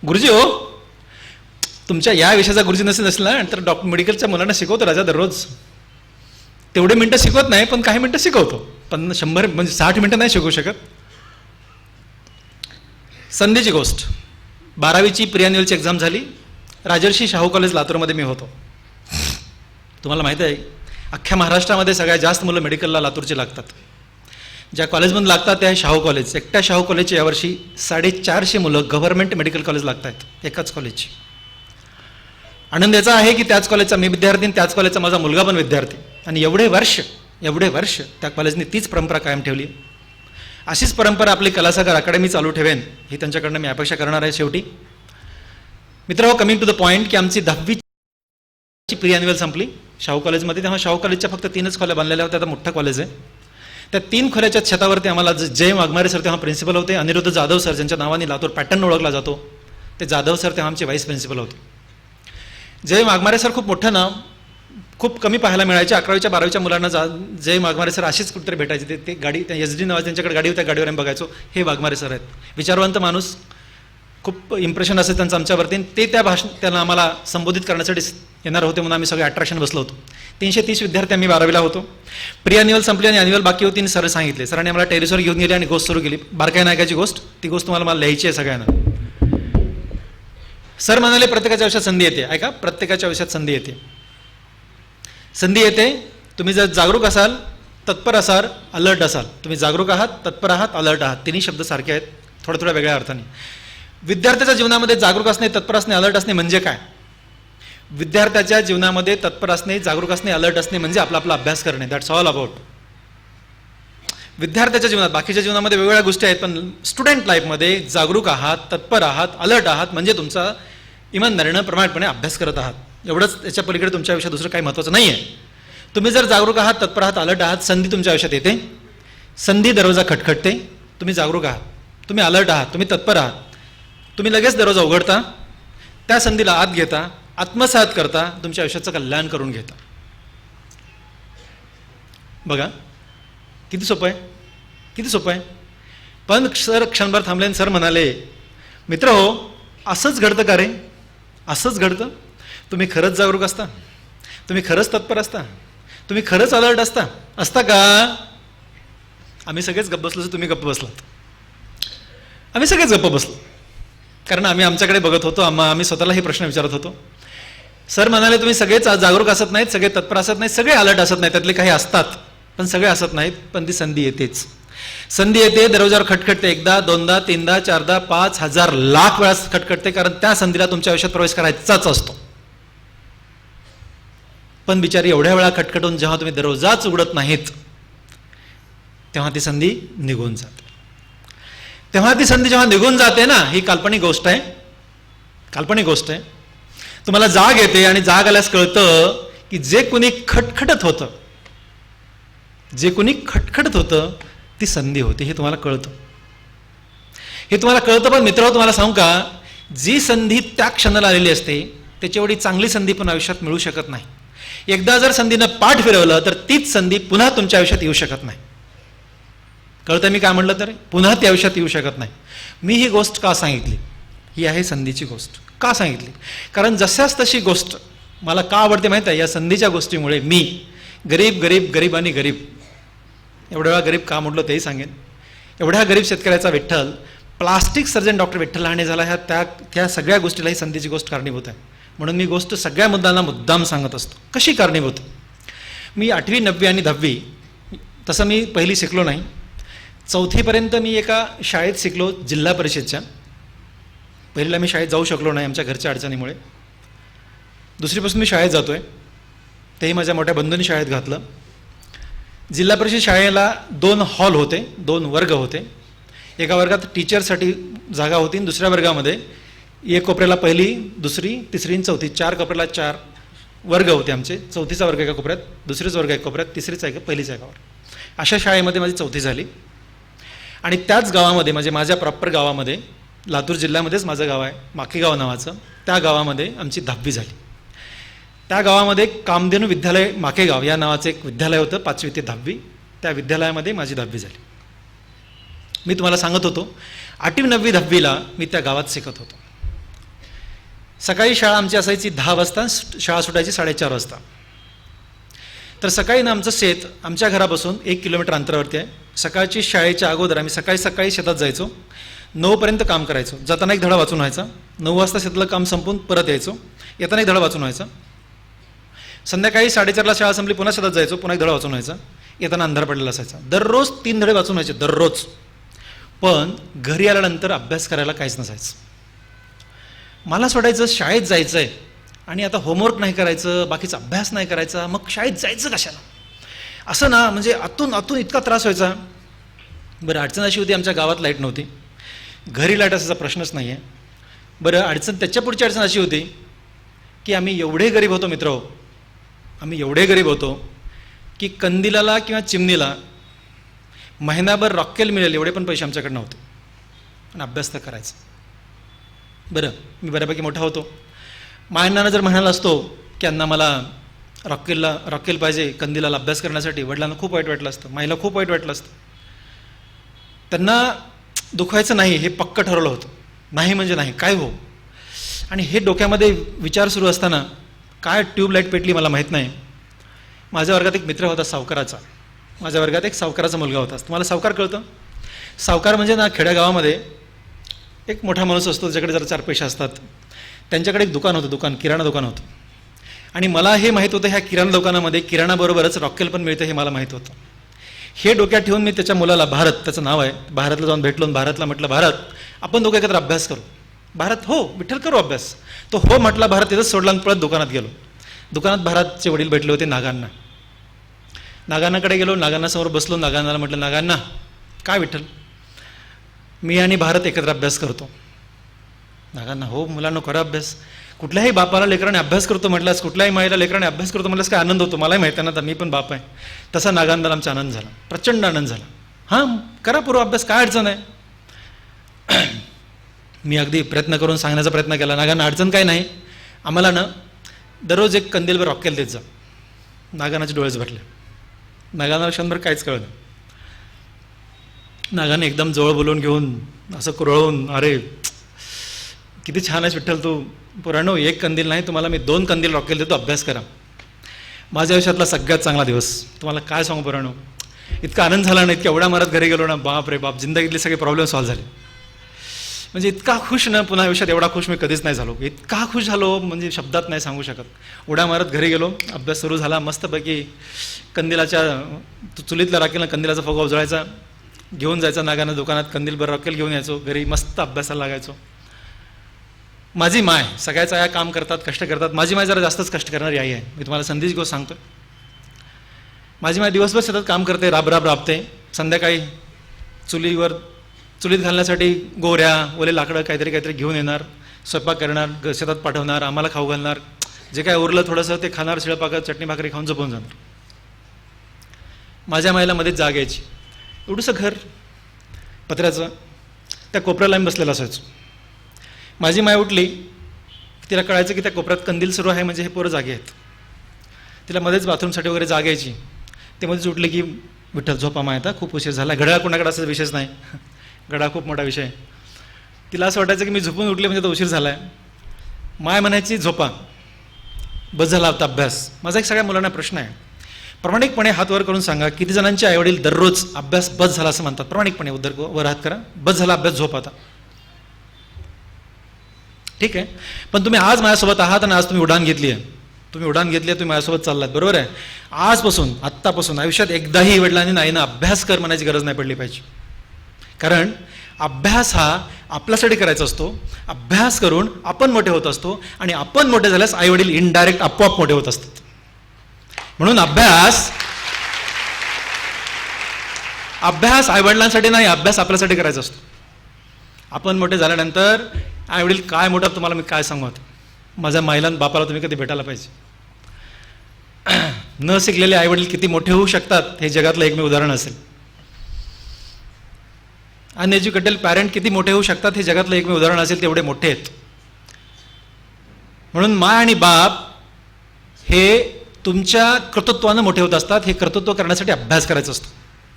गुरुजी हो. तुमच्या या विषयाचा गुरुजी नसला तर मेडिकलच्या मुलांना शिकवतो राजा दररोज. तेवढे मिनटं शिकवत नाही, पण काही मिनटं शिकवतो. पण 100 म्हणजे 60 मिनटं नाही शिकवू शकत. संधीची गोष्ट. 12वीची प्री ॲन्युअलची एक्झाम झाली. राजर्षी शाहू कॉलेज लातूरमध्ये मी होतो. तुम्हाला माहिती आहे, अख्ख्या महाराष्ट्रामध्ये सगळ्यात जास्त मुलं मेडिकलला लातूरचे लागतात. ज्या कॉलेजमध्ये लागतात त्या शाहू कॉलेज. एकट्या शाहू कॉलेजची यावर्षी 450 मुलं गव्हर्नमेंट मेडिकल कॉलेज लागत आहेत, एकाच कॉलेजची. आनंद याचा आहे की त्याच कॉलेजचा मी विद्यार्थी आणि त्याच कॉलेजचा माझा मुलगा पण विद्यार्थी. आणि एवढे वर्ष त्या कॉलेजने तीच परंपरा कायम ठेवली. अशीच परंपरा आपली कलासागर अकॅडमी चालू ठेवेन ही त्यांच्याकडनं मी अपेक्षा करणार आहे. शेवटी मित्रांनो, कमिंग टू द पॉईंट, की आमची 10वीची प्री ॲन्युअल संपली शाहू कॉलेजमध्ये. तेव्हा शाहू कॉलेजच्या फक्त 3च खोल्या बांधलेल्या होत्या. आता मोठा कॉलेज आहे. त्या 3 खोल्याच्या छतावरती आम्हाला जय वाघमारे सर तेव्हा प्रिन्सिपल होते. अनिरुद्ध जाधव सर, ज्यांच्या नावाने लातूर पॅटर्न ओळखला जातो, ते जाधव सर तेव्हा आमचे व्हाईस प्रिन्सिपल होते. जय वाघमारे सर खूप मोठं नाव, खूप कमी पाहायला मिळायचे. 11वीच्या 12वीच्या मुलांना जय वाघमारे सर अशीच कुठेतरी भेटायचे. ते गाडी, त्या SD नावाची त्यांच्याकडे गाडी होती, त्या गाडीवर आम्ही बघायचो, हे वाघमारे सर आहेत. विचारवंत माणूस, खूप इम्प्रेशन असेल त्यांचं आमच्यावरती. ते त्यांना आम्हाला संबोधित करण्यासाठी येणार होते म्हणून आम्ही सगळे अट्रॅक्शन बसलो होतो. 330 विद्यार्थी आम्ही 12वीला होतो. प्री अॅन्युअल संपली आणि अॅन्युअल बाकी होती आणि सर सांगितले. सरांनी आम्हाला टेरेसवर घेऊन गेले आणि गोष्ट सुरू केली. बारकाई नायकाची गोष्ट. ती गोष्ट तुम्हाला मला लिहायची आहे सगळ्यांना. सर म्हणाले प्रत्येकाच्या आयुष्यात संधी येते. ऐका, प्रत्येकाच्या आयुष्यात संधी येते. संधी येते. तुम्ही जर जागरूक असाल, तत्पर असाल, अलर्ट असाल. तुम्ही जागरूक आहात, तत्पर आहात, अलर्ट आहात. तिन्ही शब्द सारखे आहेत, थोड्या थोड्या वेगळ्या अर्थाने. विद्यार्थ्याच्या जीवनामध्ये जागरूक असणे, तत्पर असणे, अलर्ट असणे म्हणजे काय? विद्यार्थ्याच्या जीवनामध्ये तत्पर असणे, जागरूक असणे, अलर्ट असणे म्हणजे आपला आपला अभ्यास करणे. That's all about. विद्यार्थ्याच्या जीवनात, बाकीच्या जीवनामध्ये वेगवेगळ्या गोष्टी आहेत, पण स्टुडंट लाईफमध्ये जागरूक आहात, तत्पर आहात, अलर्ट आहात म्हणजे तुमचा इमानदारीनं प्रमाणिकपणे अभ्यास करत आहात. एवढंच. त्याच्या पलीकडे तुमच्या आयुष्यात दुसरं काही महत्त्वाचं नाही आहे. तुम्ही जर जागरूक आहात, तत्पर आहात, अलर्ट आहात, संधी तुमच्या आयुष्यात येते. संधी दरवाजा खटखटते. तुम्ही जागरूक आहात, तुम्ही अलर्ट आहात, तुम्ही तत्पर आहात, तुम्ही लगेच दरवाजा उघडता, त्या संधीला आत घेता, आत्मसात करता, तुमच्या आयुष्याचं कल्याण करून घेता. बघा किती सोपं आहे, किती सोपं आहे. पण सर क्षणभर थांबले आणि सर म्हणाले, मित्र हो, असंच घडतं का रे? असंच घडतं. तुम्ही खरंच जागरूक असता, तुम्ही खरंच तत्पर असता, तुम्ही खरंच अलर्ट असता का? आम्ही सगळेच गप्प बसलो. तुम्ही गप्प बसलात. आम्ही सगळेच गप्प बसलो, कारण आम्ही आमच्याकडे बघत होतो. आम्ही स्वतःला हे प्रश्न विचारत होतो. सर म्हणाले, तुम्ही सगळेच जागरूक असत नाहीत, सगळे तत्पर असत नाहीत, सगळे अलर्ट असत नाहीत, त्यातले काही असतात, पण सगळे असत नाहीत. पण ती संधी येतेच. संधी येते, दरवाजावर खटखटते. एकदा, दोनदा, तीनदा, चारदा, 5,000 लाख वेळा खटखटते, कारण त्या संधीला तुमच्या आयुष्यात प्रवेश करायचाच असतो. पण बिचारी एवढ्या वेळा खटखटून जेव्हा तुम्ही दरवाजाच उघडत नाहीत, तेव्हा ती संधी निघून जाते. तेव्हा ती संधी जेव्हा निघून जाते ना, ही काल्पनिक गोष्ट आहे. काल्पनिक गोष्ट आहे. तुम्हाला जाग येते आणि जाग आल्यास कळतं की जे कुणी खटखटत होतं, जे कुणी खटखटत होतं ती संधी होती. हे तुम्हाला कळतं. हे तुम्हाला कळतं. पण मित्र, तुम्हाला सांगू का, जी संधी त्या क्षणाला आलेली असते त्याची एवढी चांगली संधी पण आयुष्यात मिळू शकत नाही. एकदा जर संधीनं पाठ फिरवलं तर तीच संधी पुन्हा तुमच्या आयुष्यात येऊ शकत नाही. कळतं मी काय म्हणलं? तर पुन्हा ती आयुष्यात येऊ शकत नाही. मी ही गोष्ट का सांगितली? ही आहे संधीची गोष्ट. का सांगितली? कारण जशाच तशी गोष्ट मला का आवडते माहीत आहे? या संधीच्या गोष्टीमुळे मी गरीब आणि गरीब, एवढ्या वेळा गरीब का म्हटलं तेही सांगेन. एवढ्या गरीब शेतकऱ्याचा Vitthal, plastic surgeon doctor Vitthal Rane झाला, ह्या त्या सगळ्या गोष्टीला ही संधीची गोष्ट कारणीभूत आहे. म्हणून मी गोष्ट सगळ्या मुद्द्यांना मुद्दाम सांगत असतो. कशी कारणीभूत? मी 8वी 9वी आणि 10वी तसं मी पहिली शिकलो नाही. 4थीपर्यंत मी एका शाळेत शिकलो, जिल्हा परिषदच्या. पहिलीला मी शाळेत जाऊ शकलो नाही आमच्या घरच्या अडचणीमुळे. 2रीपासून मी शाळेत जातोय, तेही माझ्या मोठ्या बंधूंनी शाळेत घातलं. जिल्हा परिषद शाळेला 2 हॉल होते, 2 वर्ग होते. एका वर्गात टीचरसाठी जागा होती, दुसऱ्या वर्गामध्ये एक कोपऱ्याला 1ली, 2री, 3री आणि 4थी, 4 कोपऱ्याला 4 वर्ग होते आमचे. 4थीचा वर्ग एका कोपऱ्यात, 2रीचा वर्ग एका कोपऱ्यात, 3रीचा एका, 1लीचा एकावर. अशा शाळेमध्ये माझी 4थी झाली. आणि त्याच गावामध्ये, म्हणजे माझ्या प्रॉपर गावामध्ये, लातूर जिल्ह्यामध्येच माझं गाव आहे, माकेगाव नावाचं, त्या गावामध्ये आमची 10वी झाली. त्या गावामध्ये कामधेनू विद्यालय माकेगाव या नावाचं एक विद्यालय होतं, 5वी ते 10वी. त्या विद्यालयामध्ये माझी 10वी झाली. मी तुम्हाला सांगत होतो, 8वी 9वी 10वीला मी त्या गावात शिकत होतो. सकाळी शाळा आमची असायची 10 वाजता, शाळा सुटायची 4:30 वाजता. तर सकाळी ना आमचं शेत आमच्या घरापासून 1 किलोमीटर अंतरावरती आहे. सकाळची शाळेच्या अगोदर आम्ही सकाळी शेतात जायचो. 9पर्यंत काम करायचो. जाताना एक धडा वाचून व्हायचा. 9 वाजता शेतातलं काम संपून परत यायचो. येताना एक धडा वाचून व्हायचा. संध्याकाळी 4:30ला शाळा संपली, पुन्हा शेतात जायचो, पुन्हा एक धडा वाचून व्हायचा. येताना अंधार पडलेला असायचा. दररोज 3 धडे वाचून व्हायचे, दररोज. पण घरी आल्यानंतर अभ्यास करायला काहीच नसायचं. मला असं वाटायचं शाळेत जायचं आहे आणि आता होमवर्क नाही करायचं, बाकीचा अभ्यास नाही करायचा, मग शाळेत जायचं कशाला? असं ना, म्हणजे आतून इतका त्रास व्हायचा. बरं, अडचण अशी होती, आमच्या गावात लाईट नव्हती, घरी लाईट असायचा प्रश्नच नाही आहे. बरं, त्याच्या पुढची अडचण अशी होती की आम्ही एवढे गरीब होतो मित्र, आम्ही एवढे गरीब होतो की कंदिलाला किंवा चिमणीला महिनाभर रॉकेल मिळेल एवढे पण पैसे आमच्याकडे नव्हते. आणि अभ्यास तर करायचा. बरं, मी बऱ्यापैकी मोठा होतो. मायनानं जर म्हणाला असतो की अण्णा मला रॉकेल पाहिजे कंदिलाला अभ्यास करण्यासाठी, वडिलांना खूप वाईट वाटलं असतं, माईला खूप वाईट वाटलं असतं. त्यांना दुखवायचं नाही हे पक्कं ठरवलं होतं. नाही म्हणजे नाही, काय हो. आणि हे डोक्यामध्ये विचार सुरू असताना काय ट्यूबलाईट पेटली मला माहीत नाही. माझ्या वर्गात एक मित्र होता सावकाराचा. माझ्या वर्गात एक सावकाराचा मुलगा होता. तुम्हाला सावकार कळतं? सावकार म्हणजे ना, खेड्यागावामध्ये एक मोठा माणूस असतो, ज्याच्याकडे जरा 4 पैसे असतात. त्यांच्याकडे एक दुकान होतं, किराणा दुकान होतं. आणि मला हे माहीत होतं, ह्या किराणा दुकानामध्ये किराणाबरोबरच रॉकेल पण मिळतं हे मला माहीत होतं. हे डोक्यात ठेवून मी त्याच्या मुलाला, भारत त्याचं नाव आहे, भारतला जाऊन भेटलो. भारतला म्हटलं, भारत आपण दोघं एकत्र अभ्यास करू. भारत हो विठ्ठल करू अभ्यास. तो हो म्हटला. भारत तिथंच सोडला आणि पळत दुकानात गेलो. दुकानात भारतचे वडील भेटले होते नागांना. नागांनाकडे गेलो, नागांनासमोर बसलो. नागांनाला म्हटलं, नागांना काय विठ्ठल, मी आणि भारत एकत्र अभ्यास करतो. नागांना हो मुलांना करा अभ्यास. कुठल्याही बापाला लेकराने अभ्यास करतो म्हटल्यास, कुठल्याही माईला लेकराने अभ्यास करतो म्हटल्यास काय आनंद होतो. मलाही माहिती आहे ना, तर मी पण बाप आहे. तसा नागांना आमचा आनंद झाला, प्रचंड आनंद झाला. हां करा पूर्व अभ्यास, काय अडचण आहे. मी अगदी प्रयत्न करून सांगण्याचा प्रयत्न केला. नागांना अडचण काय नाही, आम्हाला ना दररोज एक कंदीलवर रॉकेल देत जा. नागांनाचे डोळेच भरले. नागांना क्षणभर काहीच कळलं. नागाने एकदम जवळ बोलवून घेऊन असं कुरळून, अरे किती छान आहेस विठ्ठल तू. पुराणो, एक कंदील नाही, तुम्हाला मी 2 कंदील रॉकेल देतो, अभ्यास करा. माझ्या आयुष्यातला सगळ्यात चांगला दिवस. तुम्हाला काय सांगू पुराणो, इतका आनंद झाला ना, इतक्या एवढ्या मारत घरी गेलो ना, बाप रे बाप, जिंदगीतले सगळे प्रॉब्लेम सॉल्व्ह झाले. म्हणजे इतका खुश ना, पुन्हा आयुष्यात एवढा खुश मी कधीच नाही झालो. इतका खुश झालो म्हणजे शब्दात नाही सांगू शकत. उड्या मारत घरी गेलो, अभ्यास सुरू झाला. मस्तपैकी कंदिलाच्या चुलीतल्या राखेला कंदिलाचा फुगा उजळायचा, घेऊन जायचा नागानं दुकानात, कंदीलभर रॉकेल घेऊन यायचो घरी, मस्त अभ्यासाला लागायचो. माझी माय सगळ्याच आया काम करतात, कष्ट करतात. माझी माय जरा जास्तच कष्ट करणारी आई आहे. मी तुम्हाला संदेश घेऊन सांगतो. माझी माय दिवसभर सतत काम करते, राबते. संध्याकाळी चुलीत घालण्यासाठी गोऱ्या, ओले लाकडं काहीतरी घेऊन येणार, स्वयंपाक करणार, शेतात पाठवणार, आम्हाला खाऊ घालणार. जे काय उरलं थोडंसं ते खाणार, शिळपाकं चटणी भाकरी खाऊन झोपून जाणार. माझ्या मायला मध्येच जाग यायची. एवढंसं घर पत्र्याचं, त्या कोपऱ्याला आम्ही बसलेला असायचो. माझी माय उठली, तिला कळायचं की त्या कोपऱ्यात कंदील सुरू आहे, म्हणजे हे पोरं जागे आहेत. तिला मध्येच बाथरूमसाठी वगैरे जाग यायची. ते मध्येच उठली की विठ्ठल झोपा माय, आता खूप उशीर झाला. घड्याळ कोणाकडे असा विषयच नाही, घड्याळ खूप मोठा विषय. तिला असं वाटायचं की मी झोपून उठले म्हणजे तो उशीर झाला आहे. माय म्हणायची झोपा, बस झाला होता अभ्यास. माझा एक सगळ्या मुलांना प्रश्न आहे, प्रामाणिकपणे हात वर करून सांगा, किती जणांचे आईवडील दररोज अभ्यास बस झाला असं म्हणतात? प्रामाणिकपणे वर हात करा. बस झाला अभ्यास, झोप आता. ठीक आहे, पण तुम्ही आज माझ्यासोबत आहात आणि आज तुम्ही उडान घेतली आहे, तुम्ही माझ्यासोबत चाललात, बरोबर आहे. आजपासून, आत्तापासून आयुष्यात एकदाही वडिलांनी नाही ना अभ्यास कर म्हणायची गरज नाही पडली पाहिजे. कारण अभ्यास हा आपल्यासाठी करायचा असतो. अभ्यास करून आपण मोठे होत असतो आणि आपण मोठे झाल्यास आईवडील इनडायरेक्ट आपोआप मोठे होत असतात. म्हणून अभ्यास आईवडिलांसाठी नाही, अभ्यास आपल्यासाठी करायचा असतो. आपण मोठे झाल्यानंतर आईवडील काय मोठा, तुम्हाला मी काय सांगू. माझ्या माईला बापाला तुम्ही कधी भेटायला पाहिजे. न शिकलेले आईवडील किती मोठे होऊ शकतात हे जगातलं एकमेव उदाहरण असेल. अनएज्युकेटेड पॅरेंट किती मोठे होऊ शकतात हे जगातलं एकमेव उदाहरण असेल, तेवढे मोठे आहेत. म्हणून माय आणि बाप हे तुमच्या कर्तृत्वानं मोठे होत असतात. हे कर्तृत्व करण्यासाठी अभ्यास करायचा असतो.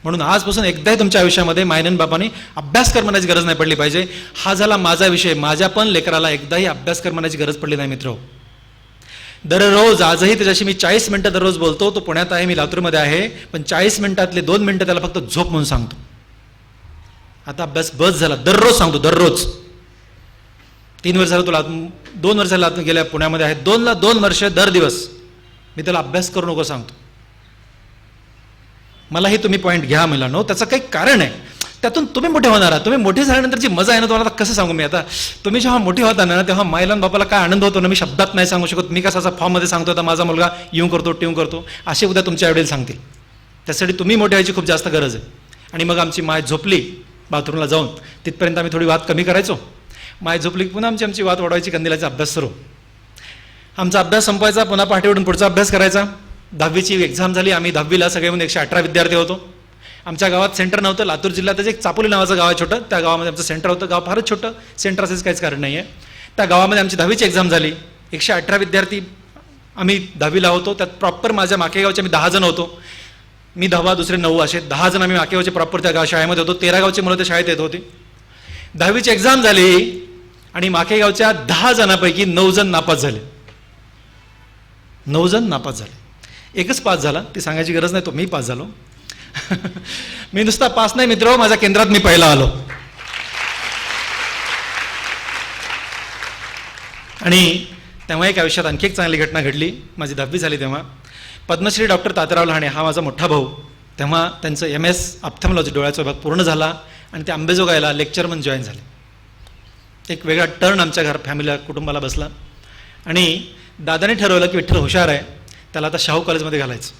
म्हणून आजपासून एकदाही तुमच्या आयुष्यामध्ये मायने आणि बापाने अभ्यास कर म्हणायची गरज नाही पडली पाहिजे. हा झाला माझा विषय. माझ्या पण लेकराला एकदाही अभ्यास कर म्हणायची गरज पडली नाही मित्र. दररोज, आजही त्याच्याशी मी 40 मिनिटं दररोज बोलतो. तो पुण्यात आहे, मी लातूरमध्ये आहे, पण 40 मिनिटातले 2 मिनिटं त्याला फक्त झोप म्हणून सांगतो. आता अभ्यास बस झाला, दररोज सांगतो, दररोज. 3 वर्ष झालं तुला, 2 वर्ष झालं गेल्या पुण्यामध्ये आहे, 2 वर्ष दर दिवस मी त्याला अभ्यास करू नको सांगतो. मलाही तुम्ही पॉईंट घ्या मुलांनो, त्याचं काही कारण आहे. त्यातून तुम्ही मोठे होणार आहात. तुम्ही मोठे झाल्यानंतर जी मजा आहे ना, तुम्हाला कसं सांगू मी. आता तुम्ही जेव्हा मोठे होता ना, तेव्हा माईला बापाला काय आनंद होतो ना, मी शब्दात नाही सांगू शकत. मी कसा फॉर्ममध्ये सांगतो, आता माझा मुलगा येऊन करतो, टिऊन करतो, असे उद्या तुमच्या आईवडील सांगतील. त्यासाठी तुम्ही मोठे व्हायची खूप जास्त गरज आहे. आणि मग आमची माय झोपली बाथरूमला जाऊन, तिथपर्यंत आम्ही थोडी वाद कमी करायचो. माय झोपली, पुन्हा आमची वाद वाढवायची, कंदिलाचा अभ्यास सुरू. आमचा अभ्यास संपवायचा, पुन्हा पहाटे उठून पुढचा अभ्यास करायचा. 10वीची एक्झाम झाली. आम्ही 10वीला सगळे म्हणून 118 विद्यार्थी होतो. आमच्या गावात सेंटर नव्हतं. लातूर जिल्ह्यातच एक चापोली नावाचं गाव आहे छोटं, त्या गावामध्ये आमचं सेंटर होतं. गाव फारच छोटं, सेंटर असेच काहीच कारण नाही आहे. त्या गावामध्ये आमची 10वीची एक्झाम झाली. 118 विद्यार्थी आम्ही 10वीला होतो. त्यात प्रॉपर माझ्या माकेगावचे आम्ही 10 जण होतो. मी 10वा, दुसरे 9 असे 10 जण आम्ही माकेगावचे प्रॉपर त्या शाळेमध्ये होतो. 13 गावचे मुलं त्या शाळेत येत होती. 10वीची एक्झाम झाली आणि माकेगावच्या 10 जणांपैकी 9 जण नापास झाले. 9 जण नापास झाले. एकच पास झाला, ती सांगायची गरज नाही, तो मी पास झालो. मी नुसता पास नाही मित्र, माझ्या केंद्रात मी पहिला आलो. आणि तेव्हा एक आयुष्यात आणखी एक चांगली घटना घडली. माझी 10वी झाली तेव्हा पद्मश्री डॉक्टर तात्याराव लहाने हा माझा मोठा भाऊ, तेव्हा त्यांचं MS ऑप्थॅल्मॉलॉजी डोळ्याचा विभाग पूर्ण झाला आणि ते अंबेजोगाईला लेक्चर म्हणून जॉईन झाले. एक वेगळा टर्न आमच्या फॅमिलीला कुटुंबाला बसला. आणि दादाने ठरवलं की विठ्ठल हुशार आहे, त्याला आता शाहू कॉलेजमध्ये घालायचं.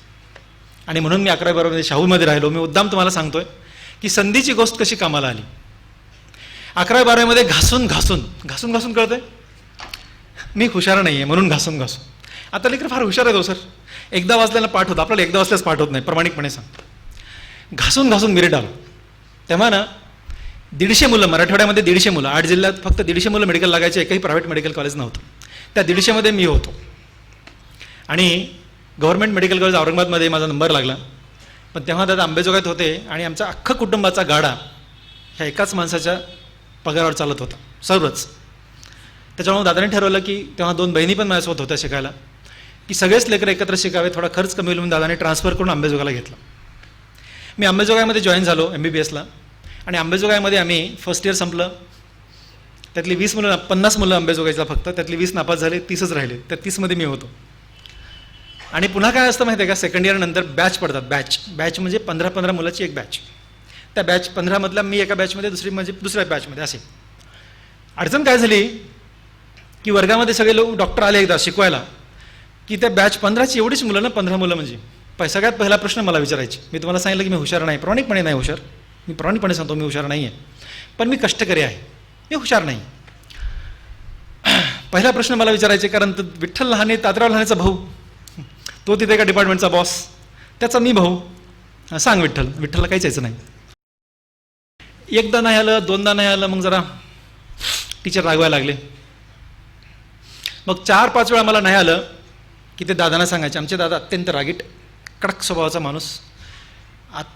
आणि म्हणून मी 11वी-12वीमध्ये शाहूमध्ये राहिलो. मी मुद्दाम तुम्हाला सांगतोय की संधीची गोष्ट कशी कामाला आली. 11वी-12वीमध्ये घासून घासून कळतंय मी हुशार नाही आहे म्हणून घासून. आता लेकर फार हुशार आहे तो सर, एकदा वाचल्याला पाठ होतं, आपल्याला एकदा वाचल्यास पाठ होत नाही, प्रामाणिकपणे सांगतो. घासून मेरिट आलो. तेव्हा ना 150 मुलं, मराठवाड्यामध्ये 150 मुलं, 8 जिल्ह्यात फक्त 150 मुलं मेडिकल लागायचे, एकही प्रायव्हेट मेडिकल कॉलेज नव्हतं. त्या 150मध्ये मी होतो. आणि गव्हर्नमेंट मेडिकल कॉलेज औरंगाबादमध्ये माझा नंबर लागला. पण तेव्हा दादा अंबेजोगाईत होते आणि आमचा अख्खा कुटुंबाचा गाडा ह्या एकाच माणसाच्या पगारावर चालत होता सर्वच. त्याच्यामुळे दादाने ठरवलं की तेव्हा 2 बहिणी पण माझ्यासोबत होत्या शिकायला, की सगळेच लेकरं एकत्र शिकावे, थोडा खर्च कमी होईल म्हणून दादाने ट्रान्सफर करून अंबेजोगाईला घेतला. मी अंबेजोगाईमध्ये जॉईन झालो MBBSला. आणि अंबेजोगाईमध्ये आम्ही फर्स्ट इयर संपलं. त्यातली 50 मुलं अंबेजोगाईला फक्त, त्यातली 20 नापास झाले, 30च राहिले. त्या 30मध्ये मी होतो. आणि पुन्हा काय असतं माहिती आहे का, सेकंड इयर नंतर बॅच पडतात. बॅच म्हणजे 15 मुलाची एक बॅच. त्या बॅच 15मधला मी एका बॅचमध्ये, दुसरी म्हणजे दुसऱ्या बॅचमध्ये. असे अडचण काय झाली की वर्गामध्ये सगळे लोक डॉक्टर आले एकदा शिकवायला, की त्या बॅच 15ची एवढीच मुलं ना, 15 मुलं म्हणजे. सगळ्यात पहिला प्रश्न मला विचारायचे. मी तुम्हाला सांगितलं की मी हुशार नाही, प्रामाणिकपणे नाही हुशार. मी प्रामाणिकपणे सांगतो मी हुशार नाही आहे, पण मी कष्टकरी आहे, मी हुशार नाही. पहिला प्रश्न मला विचारायचे, कारण विठ्ठल लहाने तात्याराव लहानेचा भाऊ, तो तिथे एका डिपार्टमेंटचा बॉस, त्याचा मी भाऊ. सांग विठ्ठलला काहीच यायचं नाही. एकदा नाही आलं, दोनदा नाही आलं, मग जरा टीचर रागवायला लागले. मग 4-5 वेळा मला नाही आलं की ते दादांना सांगायचे. आमचे दादा अत्यंत रागीट, कडक स्वभावाचा माणूस.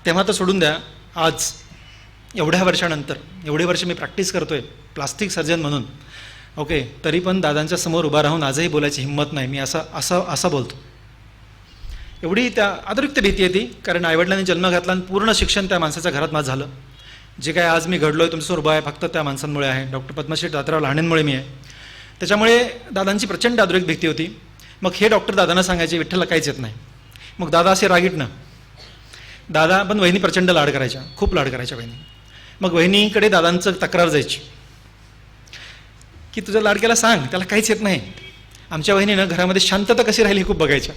तेव्हा तर सोडून द्या, आज एवढ्या वर्षानंतर, एवढे वर्ष मी प्रॅक्टिस करतोय प्लास्टिक सर्जन म्हणून, ओके, तरी पण दादांच्या समोर उभा राहून आजही बोलायची हिंमत नाही. मी असं बोलतो. एवढी त्या अतिरिक्त भीती येते, कारण आईवडिलांनी जन्म घातला आणि पूर्ण शिक्षण त्या माणसाच्या घरात माझं झालं. जे काय आज मी घडलो आहे तुमच्यासमोर उभा आहे, फक्त त्या माणसांमुळे आहे. डॉक्टर पद्मश्री तात्याराव लहानेंमुळे मी आहे. त्याच्यामुळे दादांची प्रचंड अतिरिक्त भीती होती. मग हे डॉक्टर दादांना सांगायचे विठ्ठलला काहीच येत नाही. मग दादा असे रागीट ना. दादा पण वहिनी प्रचंड लाड करायच्या, खूप लाड करायच्या वहिनी. मग वहिनीकडे दादांचं तक्रार जायची की तुझ्या लाडक्याला सांग त्याला काहीच येत नाही. आमच्या वहिनीनं घरामध्ये शांतता कशी राहिली खूप बघायच्या.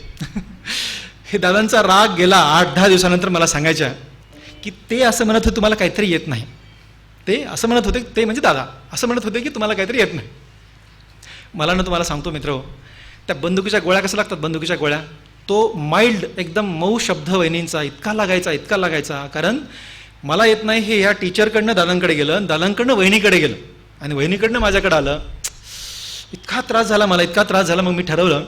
हे दादांचा राग गेला 8-10 दिवसानंतर मला सांगायच्या की ते असं म्हणत होते तुम्हाला काहीतरी येत नाही. ते असं म्हणत होते, ते म्हणजे दादा असं म्हणत होते की तुम्हाला काहीतरी येत नाही. मला ना तुम्हाला सांगतो मित्र, त्या बंदुकीच्या गोळ्या कसं लागतात, बंदुकीच्या गोळ्या, तो माइल्ड एकदम मऊ शब्द वहिनींचा इतका लागायचा. कारण मला येत नाही हे ह्या टीचरकडनं दादांकडे गेलं, दादांकडनं वहिनीकडे गेलं आणि वहिनीकडनं माझ्याकडे आलं. इतका त्रास झाला मला, इतका त्रास झाला. मग मी ठरवलं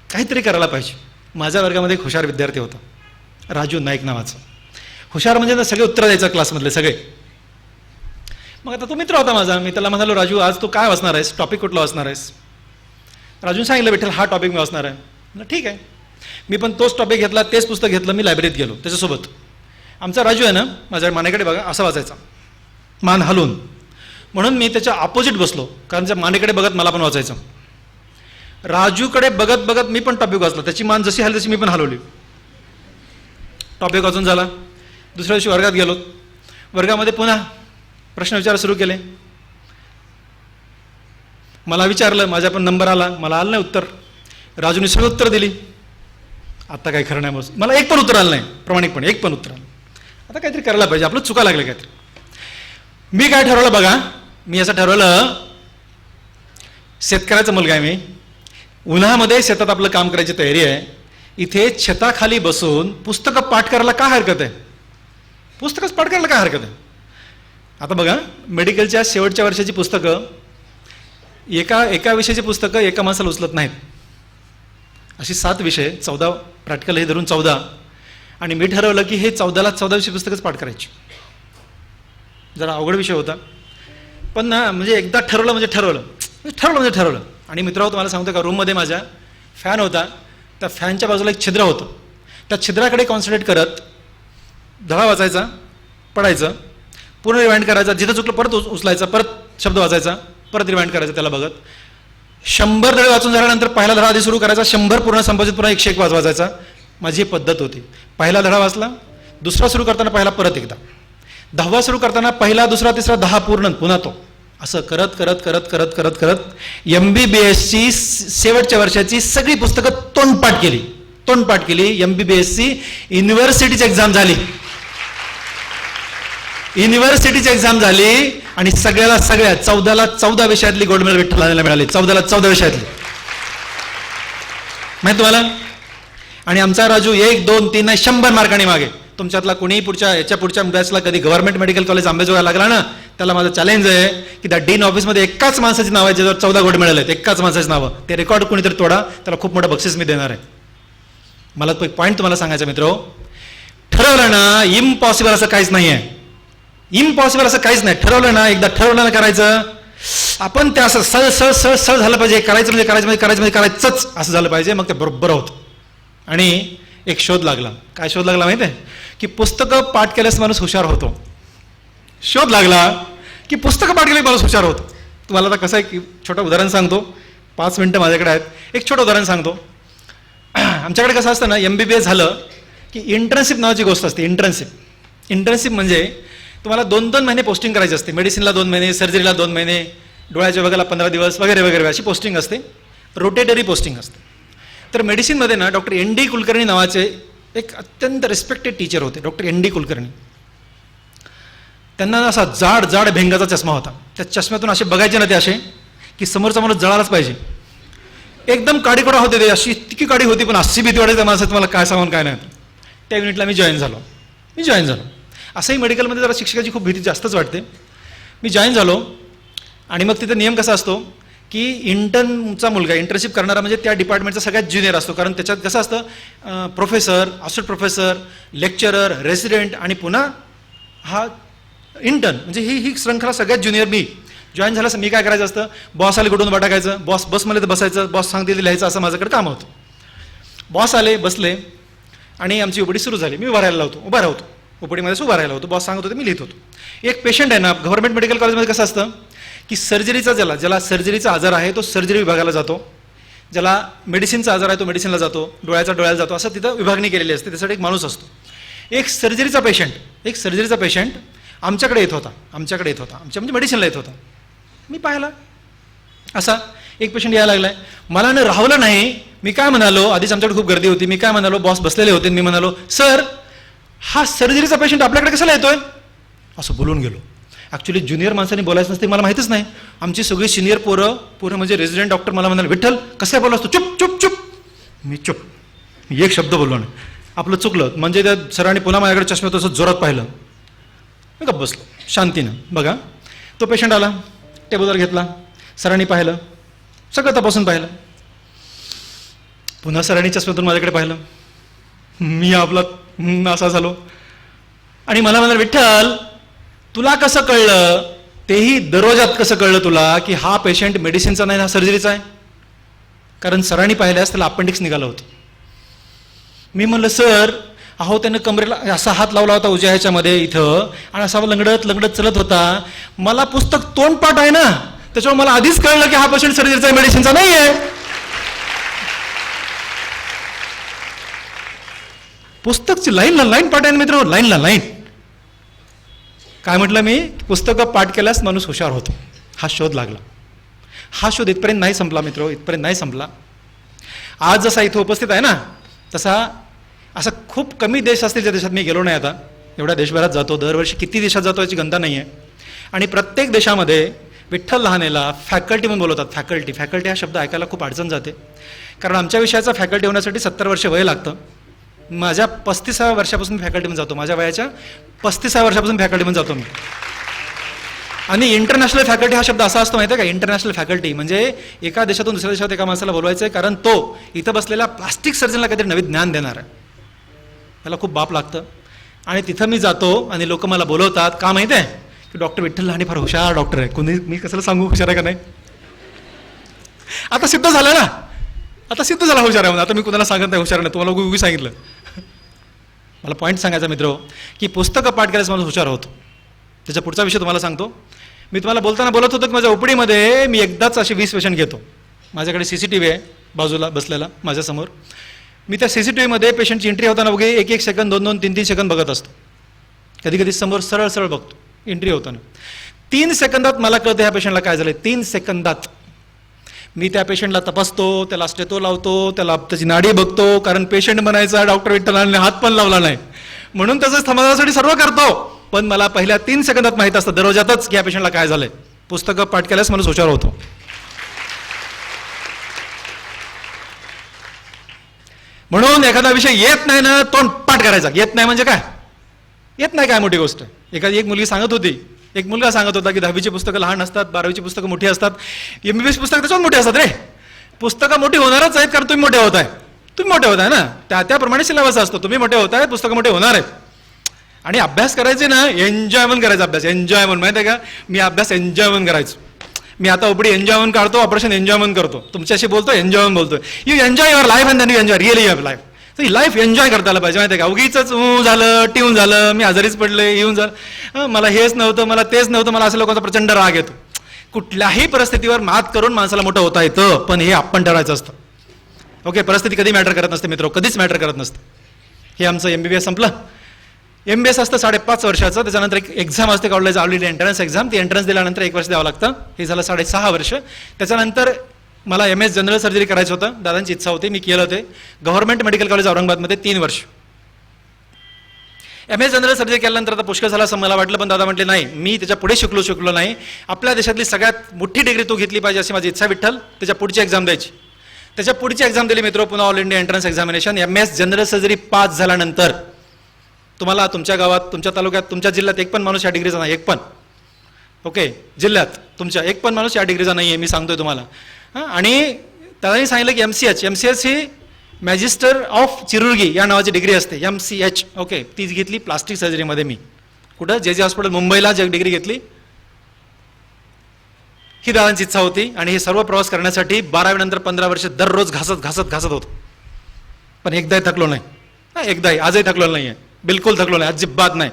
काहीतरी करायला पाहिजे. माझ्या वर्गामध्ये एक हुशार विद्यार्थी होता, राजू नाईक नावाचा. हुशार म्हणजे ना सगळे उत्तर द्यायचं क्लासमधले सगळे. मग आता तो मित्र होता माझा. मी त्याला म्हणालो, राजू आज तू काय वाचणार आहेस, टॉपिक कुठला वाचणार आहेस? राजून सांगितलं विठ्ठल हा टॉपिक मी वाचणार आहे. ठीक आहे. मी पण तोच टॉपिक घेतला, तेच पुस्तक घेतलं, मी लायब्ररीत गेलो त्याच्यासोबत. आमचा राजू आहे ना, माझ्या मानेकडे बघा असा वाचायचा, मान हलवून. म्हणून मी त्याच्या ऑपोजिट बसलो, कारण त्या मानेकडे बघत मला पण वाचायचं. राजूकडे बघत बघत मी पण टॉपिक वाचला. त्याची मान जशी हलली तशी मी पण हलवली. टॉपिक वाचून झाला. दुसऱ्या दिवशी वर्गात गेलो. वर्गामध्ये पुन्हा प्रश्न विचार सुरू केले. मला विचारलं, माझ्या पण नंबर आला, मला आलं नाही उत्तर. राजूने सगळं उत्तर दिली. आता काय खरं नाही, मला एक पण उत्तर आलं नाही, प्रामाणिकपणे एक पण उत्तर आलं. आता काहीतरी करायला पाहिजे, आपलं चुका लागले काहीतरी. मी काय ठरवलं बघा, मी असं ठरवलं, शेतकऱ्याचा मुलगा आहे मी, उन्हामध्ये शेतात आपलं काम करायची तयारी आहे. इथे छताखाली बसून पुस्तकं पाठ करायला काय हरकत आहे? पुस्तकच पाठ करायला काय हरकत आहे? आता बघा, मेडिकलच्या शेवटच्या वर्षाची पुस्तकं, एका विषयाची पुस्तकं एका माणसाला उचलत नाहीत. अशी 7 विषय, 14 प्रॅक्टिकल, हे धरून 14. आणि मी ठरवलं की हे 14ला 14 विषय पुस्तकच पाठ करायची. जरा अवघड विषय होता, पण ना म्हणजे एकदा ठरवलं म्हणजे ठरवलं. आणि मित्रांनो तुम्हाला सांगतो का, रूममध्ये माझ्या फॅन होता, त्या फॅनच्या बाजूला एक छिद्र होतं. त्या छिद्राकडे कॉन्सन्ट्रेट करत धडा वाचायचा, पडायचं, पूर्ण रिवाइंड करायचा, जिथं चुकलं परत उचलायचा, परत शब्द वाचायचा, परत रिवाइंड करायचा त्याला बघत. 100 धडे वाचून झाल्यानंतर पहिला धडा आधी सुरू करायचा, 100 पूर्ण संपादित पुन्हा 101 वाचायचा. माझी ही पद्धत होती. पहिला धडा वाचला, दुसरा सुरू करताना पहिला परत एकदा, 10वा सुरू करताना पहिला, दुसरा, तिसरा, 10 पूर्ण, पुन्हा तो, असं करत करत करत करत करत करत MBBSची शेवटच्या वर्षाची सगळी पुस्तकं तोंडपाठ केली. MBBSची युनिव्हर्सिटीची एक्झाम झाली. आणि सगळ्या 14ला 14 विषयातली गोल्ड मेडल विठ्ठलाला मिळाली. 14ला 14 विषयातली, माहिती तुम्हाला. आणि आमचा राजू 1, 2, 3 नाही 100 मार्कांनी मागे. तुमच्यातला कोणी पुढच्या बॅचला कधी गव्हर्नमेंट मेडिकल कॉलेज अंबेजोगाईला लागला ना, त्याला माझं चॅलेंज आहे की त्या डीन ऑफिसमध्ये एकाच माणसाची नाव आहे ज्याच्यावर 14 गोल्ड मेडल आहेत. एकाच माणसाची नावं, ते रेकॉर्ड कोणीतरी तोडा, त्याला खूप मोठं बक्षीस मी देणार आहे. मला तो एक पॉईंट तुम्हाला सांगायचा मित्र, ठरवलं ना इम्पॉसिबल असं काहीच नाही आहे. ठरवलं ना, एकदा ठरवलं ना करायचं, आपण ते असं सळ झालं पाहिजे. करायचंच असं झालं पाहिजे, मग ते बरोबर होतं. आणि एक शोध लागला. काय शोध लागला माहिती आहे? की पुस्तकं पाठ केल्यास माणूस हुशार होतो. शोध लागला की पुस्तकं पाठ केल्यास माणूस हुशार होतो. तुम्हाला आता कसं आहे की छोटं उदाहरण सांगतो, 5 मिनिटं माझ्याकडे आहेत. एक छोटं उदाहरण सांगतो. आमच्याकडे कसं असतं ना, MBBS झालं की इंटर्नशिप नावाची गोष्ट असते. इंटर्नशिप म्हणजे तुम्हाला 2-2 महिने पोस्टिंग करायची असते. मेडिसिनला 2 महिने, सर्जरीला 2 महिने, डोळ्याच्या बघायला 15 दिवस वगैरे वगैरे अशी पोस्टिंग असते. रोटेटरी पोस्टिंग असते. तर मेडिसिनमध्ये ना डॉक्टर ND कुलकर्णी नावाचे एक अत्यंत रिस्पेक्टेड टीचर होते, डॉक्टर ND कुलकर्णी. त्यांना असा जाड भेंगाचा चष्मा होता. त्या चष्म्यातून असे बघायचे ना ते असे की समोरचा माणूस जळालाच पाहिजे. एकदम काडीकोडा होते ते, अशी इतकी काडी होती, पण अशी भीती वाटायची माणसात, मला काय सांगून काय नाही. त्या युनिटला मी जॉईन झालो. असंही मेडिकलमध्ये जरा शिक्षकाची खूप भीती जास्तच वाटते. मी जॉईन झालो आणि मग तिथे नियम कसा असतो की इंटर्नचा मुलगा, इंटर्नशिप करणारा म्हणजे त्या डिपार्टमेंटचा सगळ्यात ज्युनियर असतो. कारण त्याच्यात कसं असतं, professor, assistant professor, lecturer, resident आणि पुन्हा हा इंटर्न, म्हणजे ही श्रृंखला सगळ्यात ज्युनियर. मी जॉईन झालं, मी काय करायचं असतं, बॉस आले कुठून टाकायचं, बसमध्ये तर बसायचं, बॉस सांगते लिहायचं, असं माझ्याकडे काम होतं. बॉस आले, बसले आणि आमची ओपीडी सुरू झाली. मी उभा राहतो ओपीडीमध्ये उभा राहिला होतो. बॉस सांगत होते, मी लिहित होतो. एक पेशंट आहे ना, गव्हर्नमेंट मेडिकल कॉलेजमध्ये कसं असतं की सर्जरीचा ज्याला सर्जरीचा आजार आहे तो सर्जरी विभागाला जातो, ज्याला मेडिसिनचा आजार आहे तो मेडिसिनला जातो, डोळ्याला जातो, असं तिथं विभागणी केलेली असते. त्यासाठी एक माणूस असतो. एक सर्जरीचा पेशंट आमच्याकडे येत होता, म्हणजे मेडिसिनला येत होता. मी पाहिला असा एक पेशंट यायला लागलाय. मला न राहवलं नाही. मी काय म्हणालो, आधीच आमच्याकडे खूप गर्दी होती, मी काय म्हणालो, बॉस बसलेले होते, मी म्हणालो, सर हा सर्जरीचा पेशंट आपल्याकडे कशाला येतोय, असं बोलून गेलो. ॲक्च्युली ज्युनियर माणसांनी बोलायचं नसते, मला माहितीच नाही. आमची सगळी सिनियर पोरं म्हणजे रेसिडेंट डॉक्टर मला म्हणाले, विठ्ठल कसं काय बोलला असतो, चुप. मी एक शब्द बोललो नाही. आपलं चुकलं म्हणजे त्या सरांनी पुन्हा माझ्याकडे चष्म्यात असं जोरात पाहिलं. मी गप्प बसलो शांतीनं. बघा, तो पेशंट आला, टेबलवर घेतला, सरांनी पाहिलं, सगळं तपासून पाहिलं. पुन्हा सरांनी चष्म्यातून माझ्याकडे पाहिलं. मी आपला असा झालो आणि मला म्हणाल, विठ्ठल तुला कसं कळलं, तेही दररोजात कसं कळलं तुला की हा पेशंट मेडिसिनचा नाही, हा सर्जरीचा आहे? कारण सरांनी पाहिल्यास त्याला अपेंडिक्स निघालं होतं. मी म्हणलं, सर अहो त्यानं कमरेला असा हात लावला होता उजव्या ह्याच्यामध्ये इथं, आणि असा लंगडत चलत होता. मला पुस्तक तोंडपाठ आहे ना, त्याच्यावर मला आधीच कळलं की हा पेशंट सर्जरीचा आहे, मेडिसिनचा नाही आहे. पुस्तकची लाईन पाठ आहे मित्र, लाईन. काय म्हटलं मी, पुस्तकं पाठ केल्यास माणूस हुशार होतो. हा शोध लागला. हा शोध इथपर्यंत नाही संपला मित्र, इथपर्यंत नाही संपला. आज जसा इथं उपस्थित आहे ना, तसा असा खूप कमी देश असतील ज्या देशात मी गेलो नाही. आता एवढ्या देशभरात जातो, दरवर्षी किती देशात जातो याची गणना नाही आहे. आणि प्रत्येक देशामध्ये विठ्ठल लहानेला फॅकल्टी म्हणून बोलवतात. फॅकल्टी हा शब्द ऐकायला खूप अडचण जाते, कारण आमच्या विषयाचा फॅकल्टी होण्यासाठी 70 वर्ष वय लागतं. माझ्या 35व्या वर्षापासून फॅकल्टीमध्ये जातो, माझ्या वयाच्या 35व्या वर्षापासून फॅकल्टीमध्ये जातो मी. आणि इंटरनॅशनल फॅकल्टी हा शब्द असा असतो माहिती आहे का, इंटरनॅशनल फॅकल्टी म्हणजे एका देशातून दुसऱ्या देशात एका माणसाला बोलवायचं आहे, कारण तो इथं बसलेल्या प्लास्टिक सर्जनला काहीतरी नवीन ज्ञान देणार आहे. त्याला खूप बाप लागतं. आणि तिथं मी जातो आणि लोक मला बोलवतात. का माहिती आहे की डॉक्टर विठ्ठल लहाने फार हुशार डॉक्टर आहे. कोणी मी कशाला सांगू हुशार आहे का नाही, आता सिद्ध झालं ना. आता सिद्ध झाला हुशार आहे म्हणून. आता मी कुणाला सांगत नाही हुशार नाही, तुम्हाला उगी सांगितलं. मला पॉईंट सांगायचा मित्र की पुस्तकं पाठ करायचं माणूस हुशार होतो. त्याच्या पुढचा विषय तुम्हाला सांगतो. मी तुम्हाला बोलताना बोलत होतो की माझ्या ओपीडीमध्ये मी एकदाच असे 20 पेशंट घेतो. माझ्याकडे CCTV आहे बाजूला बसलेला माझ्यासमोर. मी त्या CCTVमध्ये पेशंटची एंट्री होताना बघे 1-1 सेकंद 2-2 3-3 सेकंद बघत असतो. कधी कधी समोर सरळ सरळ बघतो एंट्री होताना. 3 सेकंदात मला कळतं ह्या पेशंटला काय झालं. 3 सेकंदात मी त्या पेशंटला तपासतो, त्याला स्टेथो लावतो, त्याला त्याची नाडी बघतो. कारण पेशंट म्हणायचा डॉक्टर विठ्ठलाने हात पण लावला नाही म्हणून त्याचं समाधानासाठी सर्व करतो. पण मला पहिल्या 3 सेकंदात माहीत असतं दरवाजातच की या पेशंटला काय झालंय. पुस्तकं पाठ केल्यास माणूस हुशार होतो. म्हणून एखादा विषय येत नाही ना तोंड पाठ करायचा. येत नाही म्हणजे काय, येत नाही काय मोठी गोष्ट. एक मुलगी सांगत होती, एक मुलगा सांगत होता की 10वीची पुस्तकं लहान असतात, 12वीची पुस्तकं मोठी असतात, MBBS पुस्तकं त्याच्यावर मोठी असतात. रे पुस्तकं मोठी होणारच आहेत कारण तुम्ही मोठे होत आहे. तुम्ही मोठे होत आहे ना, त्याप्रमाणे सिलेबस असतो. तुम्ही मोठे होत आहे, पुस्तकं मोठे होणार आहेत. आणि अभ्यास करायचे ना एन्जॉय म्हणून करायचा. अभ्यास एन्जॉय म्हणून माहिती आहे का, मी अभ्यास एन्जॉय म्हणून करायचो. मी आता ओपडी एन्जॉय म्हणून काढतो, ऑपरेशन एन्जॉय म्हणून करतो. तुमच्याशी बोलतो एन्जॉय म्हणून बोलतोय. You enjoy your life and then you enjoy really your life. तर ही लाईफ एन्जॉय करता आलं पाहिजे. माहिती आहे का, उगीच झालं टिवून झालं, मी आजारीच पडले, येऊन झालं, मला हेच नव्हतं, मला तेच नव्हतं, मला असं लोकांचा प्रचंड राग येतो. कुठल्याही परिस्थितीवर मात करून माणसाला मोठं होता येतं, पण हे आपण ठरायचं असतं. ओके, परिस्थिती कधी मॅटर करत नसते मित्र, कधीच मॅटर करत नसतं. हे आमचं MBBS संपलं. MBS असतं 5.5 वर्षाचं. त्याच्यानंतर एक एक्झाम असते कॉलेज ऑलरेडी एंट्रन्स एक्झाम. ती एंट्रन्स दिल्यानंतर 1 वर्ष द्यावं लागतं. हे झालं 6.5 वर्ष. त्याच्यानंतर मला MS जनरल सर्जरी करायचं होतं. दादांची इच्छा होती, मी केलं होते. गव्हर्नमेंट मेडिकल कॉलेज औरंगाबादमध्ये 3 वर्ष. MS जनरल सर्जरी केल्यानंतर आता पुष्कळ झाला असं मला वाटलं, पण दादा म्हटले नाही, मी त्याच्या पुढे शिकलो नाही. आपल्या देशातली सगळ्यात मोठी डिग्री तू घेतली पाहिजे अशी माझी इच्छा विठ्ठल. त्याच्या पुढची एक्झाम द्यायची. त्याच्या पुढची एक्झाम दिली मित्र, पुन्हा all India entrance examination. MS general surgery pass झाल्यानंतर तुम्हाला तुमच्या गावात, तुमच्या तालुक्यात, तुमच्या जिल्ह्यात एक पण माणूस या डिग्रीचा नाही. एक पण. ओके, जिल्ह्यात तुमच्या एक पण माणूस या डिग्रीचा नाही आहे, मी सांगतोय तुम्हाला. आणि त्याने सांगितलं की MCH ही मॅजिस्टर ऑफ चिरुर्गी या नावाची डिग्री असते. MCH. ओके, ती घेतली प्लास्टिक सर्जरीमध्ये मी. कुठं JJ हॉस्पिटल मुंबईला डिग्री घेतली. ही दादांची इच्छा होती. आणि हे सर्व प्रवास करण्यासाठी 12वी नंतर 15 वर्ष दररोज घासत होतो. पण एकदाही थकलो नाही. एकदाही, आजही थकलो नाही आहे, बिलकुल थकलो नाही, अजिबात नाही.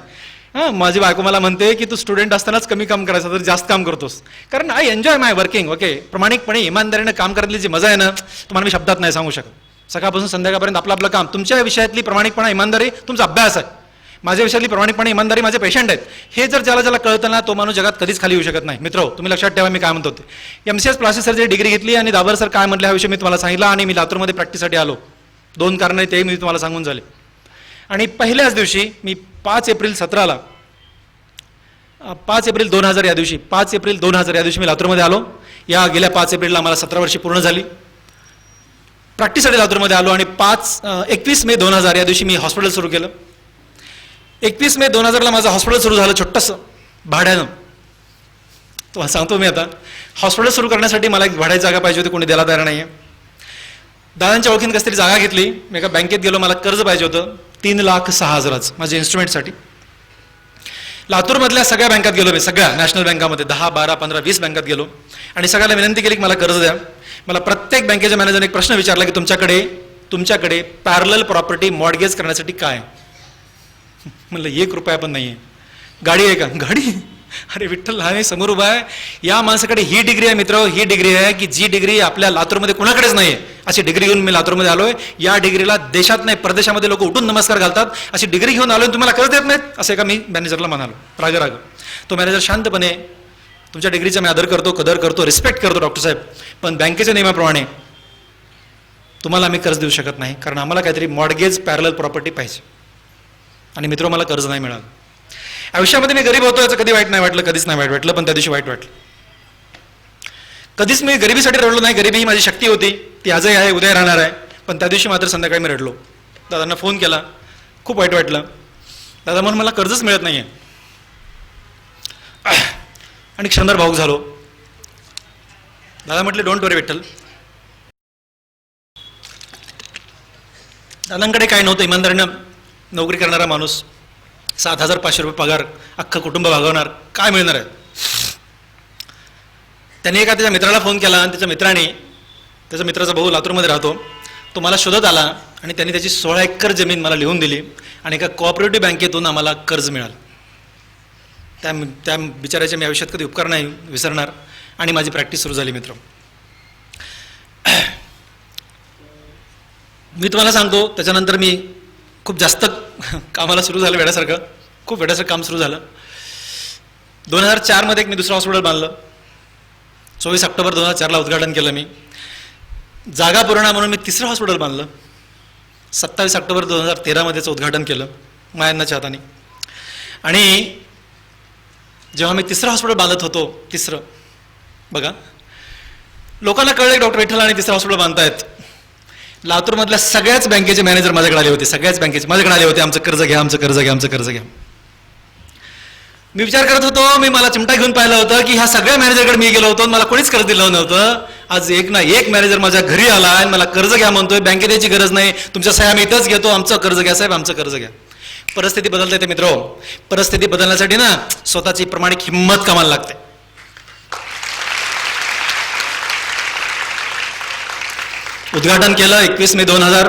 माझी बायको मला म्हणते की तू स्टुडंट असतानाच कमी काम करायचं, तर जास्त काम करतोस. कारण I enjoy my working. Okay, प्रामाणिकपणे इमानदारीने काम करायची जी मजा आहे ना, तुम्हाला मी शब्दात नाही सांगू शकत. सकाळपासून संध्याकाळपर्यंत आपलं काम. तुमच्या विषयातली प्रामाणिकपणा इमानदारी तुमचा अभ्यास आहे. माझ्या विषयातली प्रामाणिकपणे इमानदारी माझे पेशंट आहेत. हे जर ज्याला कळतं ना, तो माणूस जगात कधीच खाली येऊ शकत नाही. मित्र, तुम्ही लक्षात ठेवा मी काय म्हणतो ते. MCH प्लास्टिक सर्जरी डिग्री घेतली आणि दाबर सर काय म्हटलं हा विषय मी तुम्हाला सांगितला. आणि मी लातूरमध्ये प्रॅक्टिससाठी आलो. 2 कारण ते मी तुम्हाला सांगून झाले. आणि पहिल्याच दिवशी मी 5 एप्रिल 2000 या दिवशी 5 एप्रिल 2000 या दिवशी मी लातूरमध्ये आलो. या गेल्या 5 एप्रिलला मला 17 वर्षी पूर्ण झाली. प्रॅक्टिससाठी लातूरमध्ये आलो. आणि 21 मे 2000 या दिवशी मी हॉस्पिटल सुरू केलं. 21 मे 2000ला माझं हॉस्पिटल सुरू झालं छोटंसं भाड्यानं. तुम्हाला सांगतो मी आता, हॉस्पिटल सुरू करण्यासाठी मला एक भाड्याची जागा पाहिजे होती, कोणी द्यायला तयार नाही आहे. दादांच्या ओळखीन कसं तरी जागा घेतली. मी एका बँकेत गेलो, मला कर्ज पाहिजे होतं 3,06,000 माझ्या इन्स्ट्रुमेंटसाठी. लातूरमधल्या सगळ्या बँकात गेलो मी, सगळ्या नॅशनल बँकामध्ये 10, 12, 15, 20 बँकात गेलो आणि सगळ्याला विनंती केली की मला कर्ज द्या. मला प्रत्येक बँकेच्या मॅनेजरने एक प्रश्न विचारला की तुमच्याकडे पॅरलल प्रॉपर्टी मॉर्गेज करण्यासाठी काय. म्हणलं 1 रुपया पण नाही आहे. गाडी आहे का? गाडी. अरे विठ्ठल लहान समोर उभा आहे. या माणसाकडे ही डिग्री आहे मित्र, ही डिग्री आहे की जी डिग्री आपल्या लातूरमध्ये कुणाकडेच नाही आहे. अशी डिग्री घेऊन मी लातूरमध्ये आलोय. या डिग्रीला देशात नाही परदेशामध्ये लोक उठून नमस्कार घालतात. अशी डिग्री घेऊन आलोय, तुम्हाला कर्ज देत नाहीत असं एका मी मॅनेजरला म्हणालो राग. तो मॅनेजर शांतपणे, तुमच्या डिग्रीचा मी आदर करतो, कदर करतो, रिस्पेक्ट करतो डॉक्टर साहेब, पण बँकेच्या नियमाप्रमाणे तुम्हाला आम्ही कर्ज देऊ शकत नाही, कारण आम्हाला काहीतरी मॉर्गेज पॅरलल प्रॉपर्टी पाहिजे. आणि मित्र, मला कर्ज नाही मिळालं. आयुष्यामध्ये मी गरीब होतो याचं कधी वाईट नाही वाटलं, कधीच नाही वाईट वाटलं, पण त्या दिवशी वाईट वाटलं. कधीच मी गरिबीसाठी रडलो नाही. गरिबी ही माझी शक्ती होती, ती आजही आहे, उद्या राहणार आहे. पण त्या दिवशी मात्र संध्याकाळी मी रडलो. दादांना फोन केला, खूप वाईट वाटलं. दादा म्हणून मला कर्जच मिळत नाही आहे. आणि क्षणभर भावूक झालो. दादा म्हटले डोंट वरी विठ्ठल. दादांकडे काय नव्हतं, इमानदारीनं नोकरी करणारा माणूस, 7,500 रुपये पगार, अख्खं कुटुंब भागवणार, काय मिळणार आहे. त्याने एका त्याच्या मित्राला फोन केला आणि त्याच्या मित्राने त्याचा मित्राचा भाऊ लातूरमध्ये राहतो. तो मला शोधत आला आणि त्यांनी त्याची 16 एकर जमीन मला लिहून दिली आणि एका कोऑपरेटिव्ह बँकेतून आम्हाला कर्ज मिळालं. त्या बिचाराच्या मी आयुष्यात कधी उपकार नाही विसरणार आणि माझी प्रॅक्टिस सुरू झाली. मित्र, मी तुम्हाला सांगतो, त्याच्यानंतर मी खूप जास्त कामाला सुरू झालं, वेड्यासारखं खूप वेड्यासारखं काम सुरू झालं. 2004 मी दुसरं हॉस्पिटल बांधलं. 24 ऑक्टोबर 2004 उद्घाटन केलं मी. जागा पुरवणा म्हणून मी तिसरं हॉस्पिटल बांधलं. 27 ऑक्टोबर 2013 त्याचं उद्घाटन केलं मायांनाच्या हाताने. आणि जेव्हा मी तिसरं हॉस्पिटल बांधत होतो, तिसरं बघा, लोकांना कळलं की डॉक्टर विठ्ठल आणि तिसरं हॉस्पिटल बांधतायत. लातूरमधल्या सगळ्याच बँकेचे मॅनेजर माझ्याकडे आले होते. सगळ्याच बँकेचे माझ्याकडे आले होते, आमचं कर्ज घ्या, आमचं कर्ज घ्या, आमचं कर्ज घ्या. मी विचार करत होतो, मला चिमटा घेऊन पाहिलं होतं की ह्या सगळ्या मॅनेजरकडे मी गेलो होतो, मला कोणीच कर्ज दिलं नव्हतं. आज एक ना एक मॅनेजर माझ्या घरी आला आणि मला कर्ज घ्या म्हणतोय. बँकेत याची गरज नाही, तुमच्या सह्या मी इथंच घेतो, आमचं कर्ज घ्या साहेब, आमचं कर्ज घ्या. परिस्थिती बदलता येते मित्र. परिस्थिती बदलण्यासाठी ना स्वतःची प्रामाणिक हिंमत कामाला लागते. उद्घाटन केलं 21 मे 2000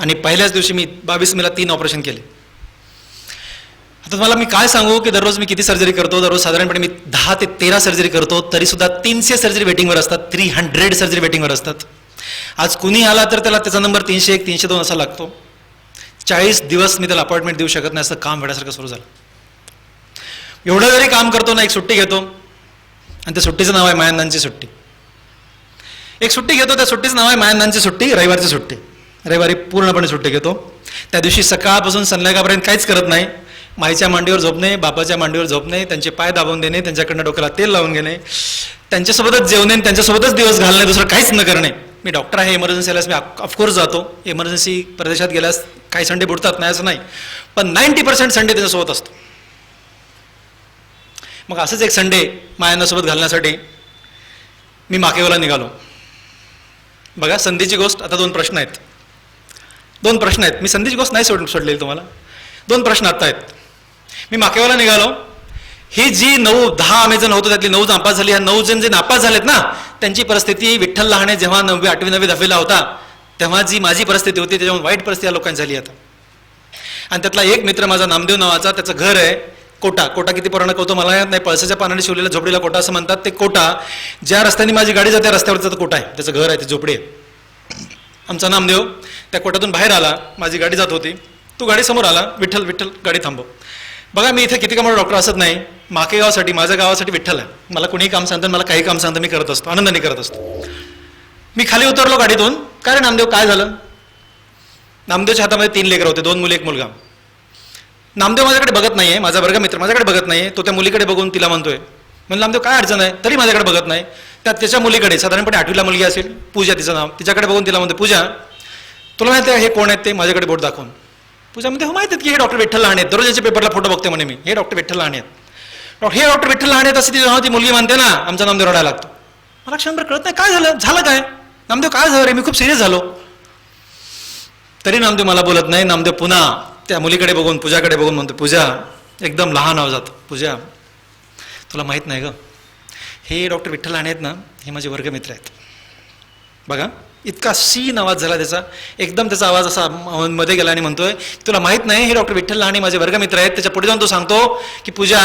आणि पहिल्याच दिवशी मी 22 मेला 3 ऑपरेशन केले. आता तुम्हाला मी काय सांगू की दररोज मी किती सर्जरी करतो. दररोज साधारणपणे मी 10 ते 13 सर्जरी करतो. तरी सुद्धा 300 सर्जरी वेटिंगवर असतात, 300 सर्जरी वेटिंगवर असतात. आज कुणी आला तर त्याचा नंबर 301, 302 असा लागतो. 40 दिवस मी त्याला अपॉइंटमेंट देऊ शकत नाही, असं काम वेळासारखं सुरू झालं. एवढं जरी काम करतो ना, एक सुट्टी घेतो आणि त्या सुट्टीचं नाव आहे मायांनांची सुट्टी. एक सुट्टी घेतो, त्या सुट्टीचं नाव आहे मायांनांची सुट्टी, रविवारची सुट्टी. रविवारी पूर्णपणे सुट्टी घेतो. त्या दिवशी सकाळपासून संध्याकाळपर्यंत काहीच करत नाही. माईच्या मांडीवर झोपणे, बापाच्या मांडीवर झोपणे, त्यांचे पाय दाबून देणे, त्यांच्याकडनं डोक्याला तेल लावून घेणे, त्यांच्यासोबतच जेवणे, त्यांच्यासोबतच दिवस घालणे, दुसरं काहीच न करणे. मी डॉक्टर आहे, इमर्जन्सी आल्यास मी ऑफकोर्स जातो. इमर्जन्सी प्रदेशात गेल्यास काही संडे बुडतात नाही असं नाही, पण 90% संडे त्याच्यासोबत असतो. मग असंच एक संडे मायांनासोबत घालण्यासाठी मी माकेवाला निघालो. बघा, संधीची गोष्ट. आता 2 प्रश्न आहेत. मी संधीची गोष्ट नाही सोडलेली तुम्हाला. 2 प्रश्न आता आहेत. मी माकेवाला निघालो. ही जी 9-10 आम्ही जण होतो त्यातली 9 नापास झाली. ह्या 9 जण जे नापास झालेत ना, त्यांची परिस्थिती विठ्ठल लहाने जेव्हा 9वी, 8वी, 9वी, 10वीला होता तेव्हा जी माझी परिस्थिती होती त्याच्यावर वाईट परिस्थिती या लोकांची झाली आता. आणि त्यातला एक मित्र माझा नामदेव नावाचा, त्याचं घर आहे कोटा. कोटा किती पुराणा कळतो मला येत नाही. पळसाच्या पानाने शिवलेल्या झोपडीला कोटा असं म्हणतात. ते कोटा ज्या रस्त्याने माझी गाडी जाते रस्त्यावरचा कोटा आहे, त्याचं घर आहे, ते झोपडी आहे. आमचा नामदेव त्या कोटातून बाहेर आला, माझी गाडी जात होती, तो गाडी समोर आला, विठ्ठल विठ्ठल गाडी थांबव. बघा, मी इथे किती कामाला डॉक्टर असत नाही. माकेगावसाठी, माझ्या गावासाठी विठ्ठल आहे. मला कोणीही काम सांगतं, मला काही काम सांगतं, मी करत असतो, आनंदाने करत असतो. मी खाली उतरलो गाडीतून. काय रे नामदेव, काय झालं? नामदेवच्या हातामध्ये 3 लेकरं होते, 2 मुली 1 मुलगा. नामदेव माझ्याकडे बघत नाहीये, माझा वर्गमित्र माझ्याकडे बघत नाहीये. तो त्या मुलीकडे बघून तिला म्हणतोय, म्हणजे नामदेव काय अडचण आहे? तरी माझ्याकडे बघत नाही. त्याच्या मुलीकडे, साधारणपणे 8वीला मुलगी असेल, पूजा तिचं नाव, तिच्याकडे बघून तिला म्हणतो, पूजा तुला माहिती आहे हे कोण आहेत? ते माझ्याकडे बोट दाखवून. पूजा म्हणते, हो माहिती आहेत की हे डॉक्टर विठ्ठल लहाने आहेत, दररोज याच्या पेपरला फोटो बघते म्हणे मी, हे डॉक्टर विठ्ठल लहाने आहेत. हे डॉक्टर विठ्ठल लहाने आहेत असं ती मुलगी म्हणते ना, आमचा नामदेव रडायला लागतो. मला क्षणभर कळत नाही काय झालं काय नामदेव, काय झालं रे? मी खूप सिरियस झालो. तरी नामदेव मला बोलत नाही. नामदेव पुन्हा त्या मुलीकडे बघून, पूजाकडे बघून म्हणतो, पूजा, एकदम लहान आवाजात, पूजा तुला माहित नाही ग, हे डॉक्टर विठ्ठल लहाने आहेत ना, हे माझे वर्गमित्र आहेत. बघा, इतका सीन आवाज झाला त्याचा, एकदम त्याचा आवाज असा मध्ये गेला आणि म्हणतोय, तुला माहित नाही हे डॉक्टर विठ्ठल लहाने माझे वर्गमित्र आहेत. त्याच्या पुढे जाऊन तो सांगतो की पूजा,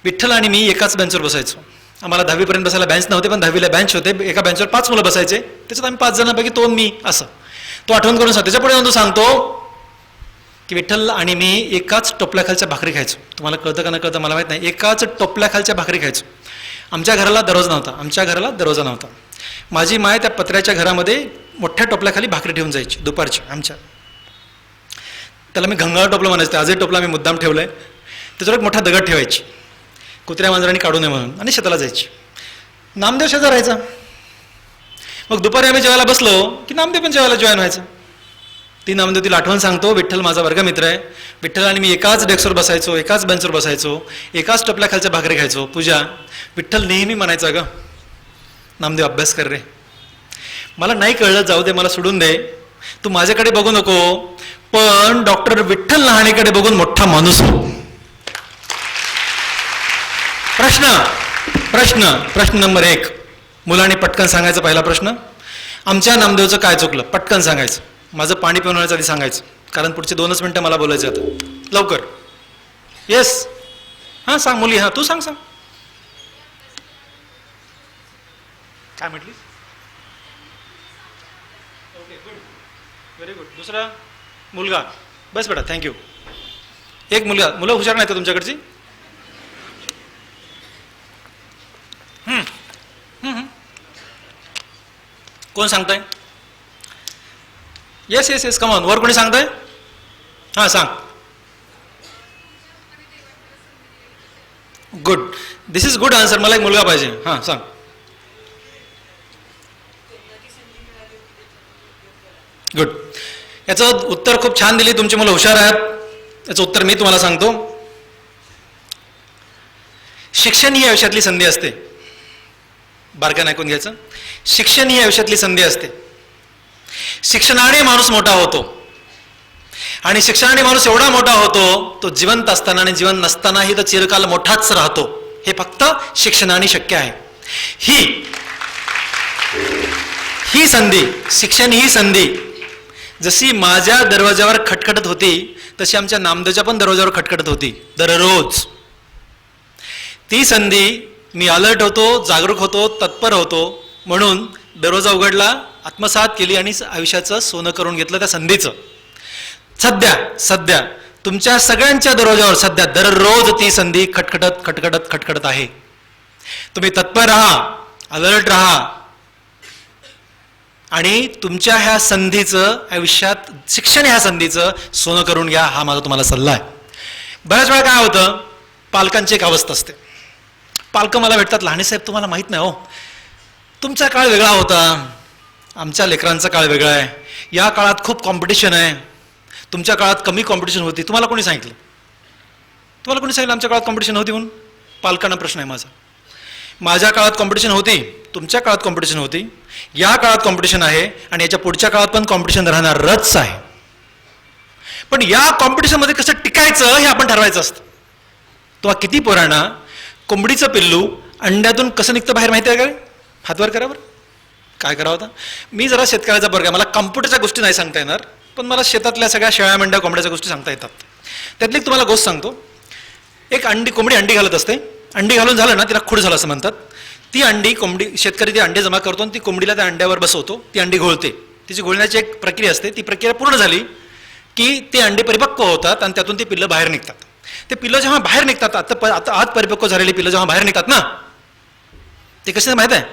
विठ्ठल आणि मी एकाच बेंचवर बसायचो. आम्हाला 10वी पर्यंत बसायला बेंच नव्हते, पण 10वीला बेंच होते. एका बेंचवर 5 मुलं बसायचे, त्याच्यात आम्ही 5 जणांपैकी 2 मी, असं तो आठवण करून सांगतो. त्याच्या पुढे जाऊन तो सांगतो की विठ्ठल आणि मी एकाच टोपल्याखालच्या भाकरी खायचो. तुम्हाला कळतं का न कळतं मला माहित नाही. एकाच टोपल्याखालच्या भाकरी खायचो. आमच्या घराला दरवाजा नव्हता. माझी माय त्या पत्र्याच्या घरामध्ये मोठ्या टोपल्याखाली भाकरी ठेवून जायची दुपारची आमच्या. त्याला मी घंगाळ टोपलं म्हणायचं. आजही टोपला मी मुद्दाम ठेवलंय. त्याच्यावर एक मोठा दगड ठेवायची, कुत्र्या मांजरांनी काढू नये म्हणून, आणि शेताला जायची. नामदेव शेजार राहायचा. मग दुपारी आम्ही जेवायला बसलो की नामदेव पण जेवायला जॉईन व्हायचं. ती नामदेव तिला आठवण सांगतो, विठ्ठल माझा वर्गमित्र आहे, विठ्ठल आणि मी एकाच डेस्कवर बसायचो, एकाच बेंचवर बसायचो, एकाच टोपल्याखालच्या भाकरी खायचो. पूजा, विठ्ठल नेहमी म्हणायचा, ग नामदेव अभ्यास कर रे. मला नाही कळलं, जाऊ दे, मला सोडून दे, तू माझ्याकडे बघू नको, पण डॉक्टर विठ्ठल लहानेकडे बघून मोठा माणूस हो. प्रश्न नंबर 1, मुलांनी पटकन सांगायचा पहिला प्रश्न, आमच्या नामदेवचं काय चुकलं पटकन सांगायचं. माझं पाणी पिऊन होण्याच्या आधी सांगायचं, कारण पुढचे 2च मिनटं मला बोलायचं आता. लवकर. येस, हां सांग मुली, हां तू सांग. काय म्हटलीस? Okay, good, very good. दुसरा मुलगा, बस बेटा, थँक्यू. एक मुलगा. मुलं हुशार नाही का तुमच्याकडची? कोण सांगताय? Yes yes yes, come on. वर कोणी सांगताय? हां सांग. Good, this is good answer. मला एक मुलगा पाहिजे. हां सांग. गुड. याचं उत्तर खूप छान दिली, तुमची मुलं हुशार आहेत. याचं उत्तर मी तुम्हाला सांगतो. शिक्षण ही आयुष्यातली संधी असते. बारकाईने ऐकून घ्यायचं. शिक्षण ही आयुष्यातली संधी असते. शिक्षणाने माणूस मोठा होतो, आणि शिक्षणाने माणूस एवढा मोठा होतो, तो जिवंत असताना आणि जिवंत नसतानाही तो चिरकाल मोठाच राहतो. हे फक्त शिक्षणाने शक्य आहे. ही संधी, शिक्षण ही संधी जशी माझ्या दरवाजावर खटखटत होती, तशी आमच्या नामदेवच्या पण दरवाजावर खटखटत होती दररोज. ती संधी मी अलर्ट होतो, जागरूक होतो, तत्पर होतो, म्हणून दरवाजा उघडला, आत्मसात केली आणि आयुष्याचं सोनं करून घेतलं त्या संधीचं. सध्या तुमच्या सगळ्यांच्या दरवाजावर सध्या दररोज ती संधी खटखटत आहे. तुम्ही तत्पर राहा, अलर्ट राहा, आणि तुमच्या ह्या संधीचं आयुष्यात, शिक्षण ह्या संधीचं सोनं करून घ्या, हा माझा तुम्हाला सल्ला आहे. बऱ्याच वेळा काय होतं, पालकांची एक अवस्था असते. पालकं मला भेटतात, लहाने साहेब तुम्हाला माहीत नाही हो, तुमचा काळ वेगळा होता, आमच्या लेकरांचा काळ वेगळा आहे, या काळात खूप कॉम्पिटिशन आहे, तुमच्या काळात कमी कॉम्पिटिशन होती. तुम्हाला कोणी सांगितलं? आमच्या काळात कॉम्पिटिशन होती म्हणून? पालकांना प्रश्न आहे माझा. माझ्या काळात कॉम्पिटिशन होती, तुमच्या काळात कॉम्पिटिशन होती, या काळात कॉम्पिटिशन आहे, आणि याच्या पुढच्या काळात पण कॉम्पिटिशन राहणारच आहे. पण या कॉम्पिटिशनमध्ये कसं टिकायचं हे आपण ठरवायचं असतं. तुम्हाला किती पोरांना कोंबडीचं पिल्लू अंड्यातून कसं निघतं बाहेर माहिती आहे का? हातवर करा बरं. काय करावं होतं? मी जरा शेतकऱ्याचा वर्ग आहे, मला कम्प्युटरच्या गोष्टी नाही सांगता येणार, पण मला शेतातल्या सगळ्या शेळ्या मेंढ्या कोंबड्याच्या गोष्टी सांगता येतात. त्यातली एक तुम्हाला गोष्ट सांगतो. एक कोंबडी अंडी घालत असते. अंडी घालून झालं ना, तिला खूड झालं असं म्हणतात. ती अंडी शेतकरी ती अंडे जमा करतो आणि ती कोंबडीला त्या अंड्यावर बसवतो. ती अंडी घोळते. तिची घोळण्याची एक प्रक्रिया असते. ती प्रक्रिया पूर्ण झाली की ते अंडे परिपक्व होतात आणि त्यातून ती पिल्लं बाहेर निघतात. ते पिल्लं जेव्हा बाहेर निघतात, आता आत परिपक्व झालेली पिल्लं जेव्हा बाहेर निघतात ना, ते कसे माहित आहे?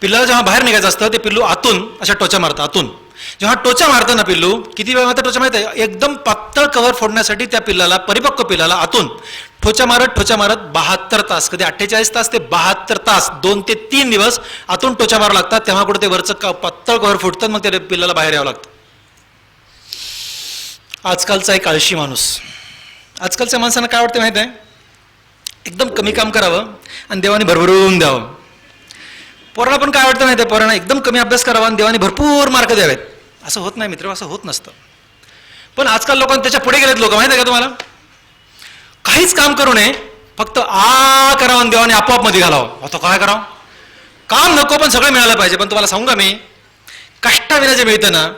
पिल्लाला जेव्हा बाहेर निघायचं असतं, ते पिल्लू आतून अशा टोचा मारतं. आतून जेव्हा टोचा मारतं ना पिल्लू, किती वेळ मारतं टोचा माहित आहे? एकदम पातळ कव्हर फोडण्यासाठी त्या पिल्लाला, परिपक्व पिल्लाला आतून ठोचा मारत 72 तास, कधी 48 तास ते 72 तास, 2 ते 3 दिवस आतून टोचा मारावं लागतात. तेव्हा कुठे ते वरचं पातळ कव्हर फुटतं, मग त्या पिल्लाला बाहेर यावं लागतं. आजकालचा एक आळशी माणूस. आजकालच्या माणसांना काय वाटतं माहित आहे? एकदम कमी काम करावं आणि देवाने भरभरून द्यावं. पोराला पण काय वाटतं माहिती आहे? पोरांना एकदम कमी अभ्यास करावा आणि देवाने भरपूर मार्क द्यावेत. असं होत नाही मित्र, असं होत नसतं. पण आजकाल लोकांना त्याच्या पुढे गेलेत लोक, माहिती आहे का तुम्हाला? काहीच काम करू नये, फक्त करावं आणि देवाने आपोआप मध्ये घालावं. आता काय करावं? काम नको, पण सगळं मिळालं पाहिजे. पण तुम्हाला सांगू का मी, कष्टाविना जे मिळतं ना,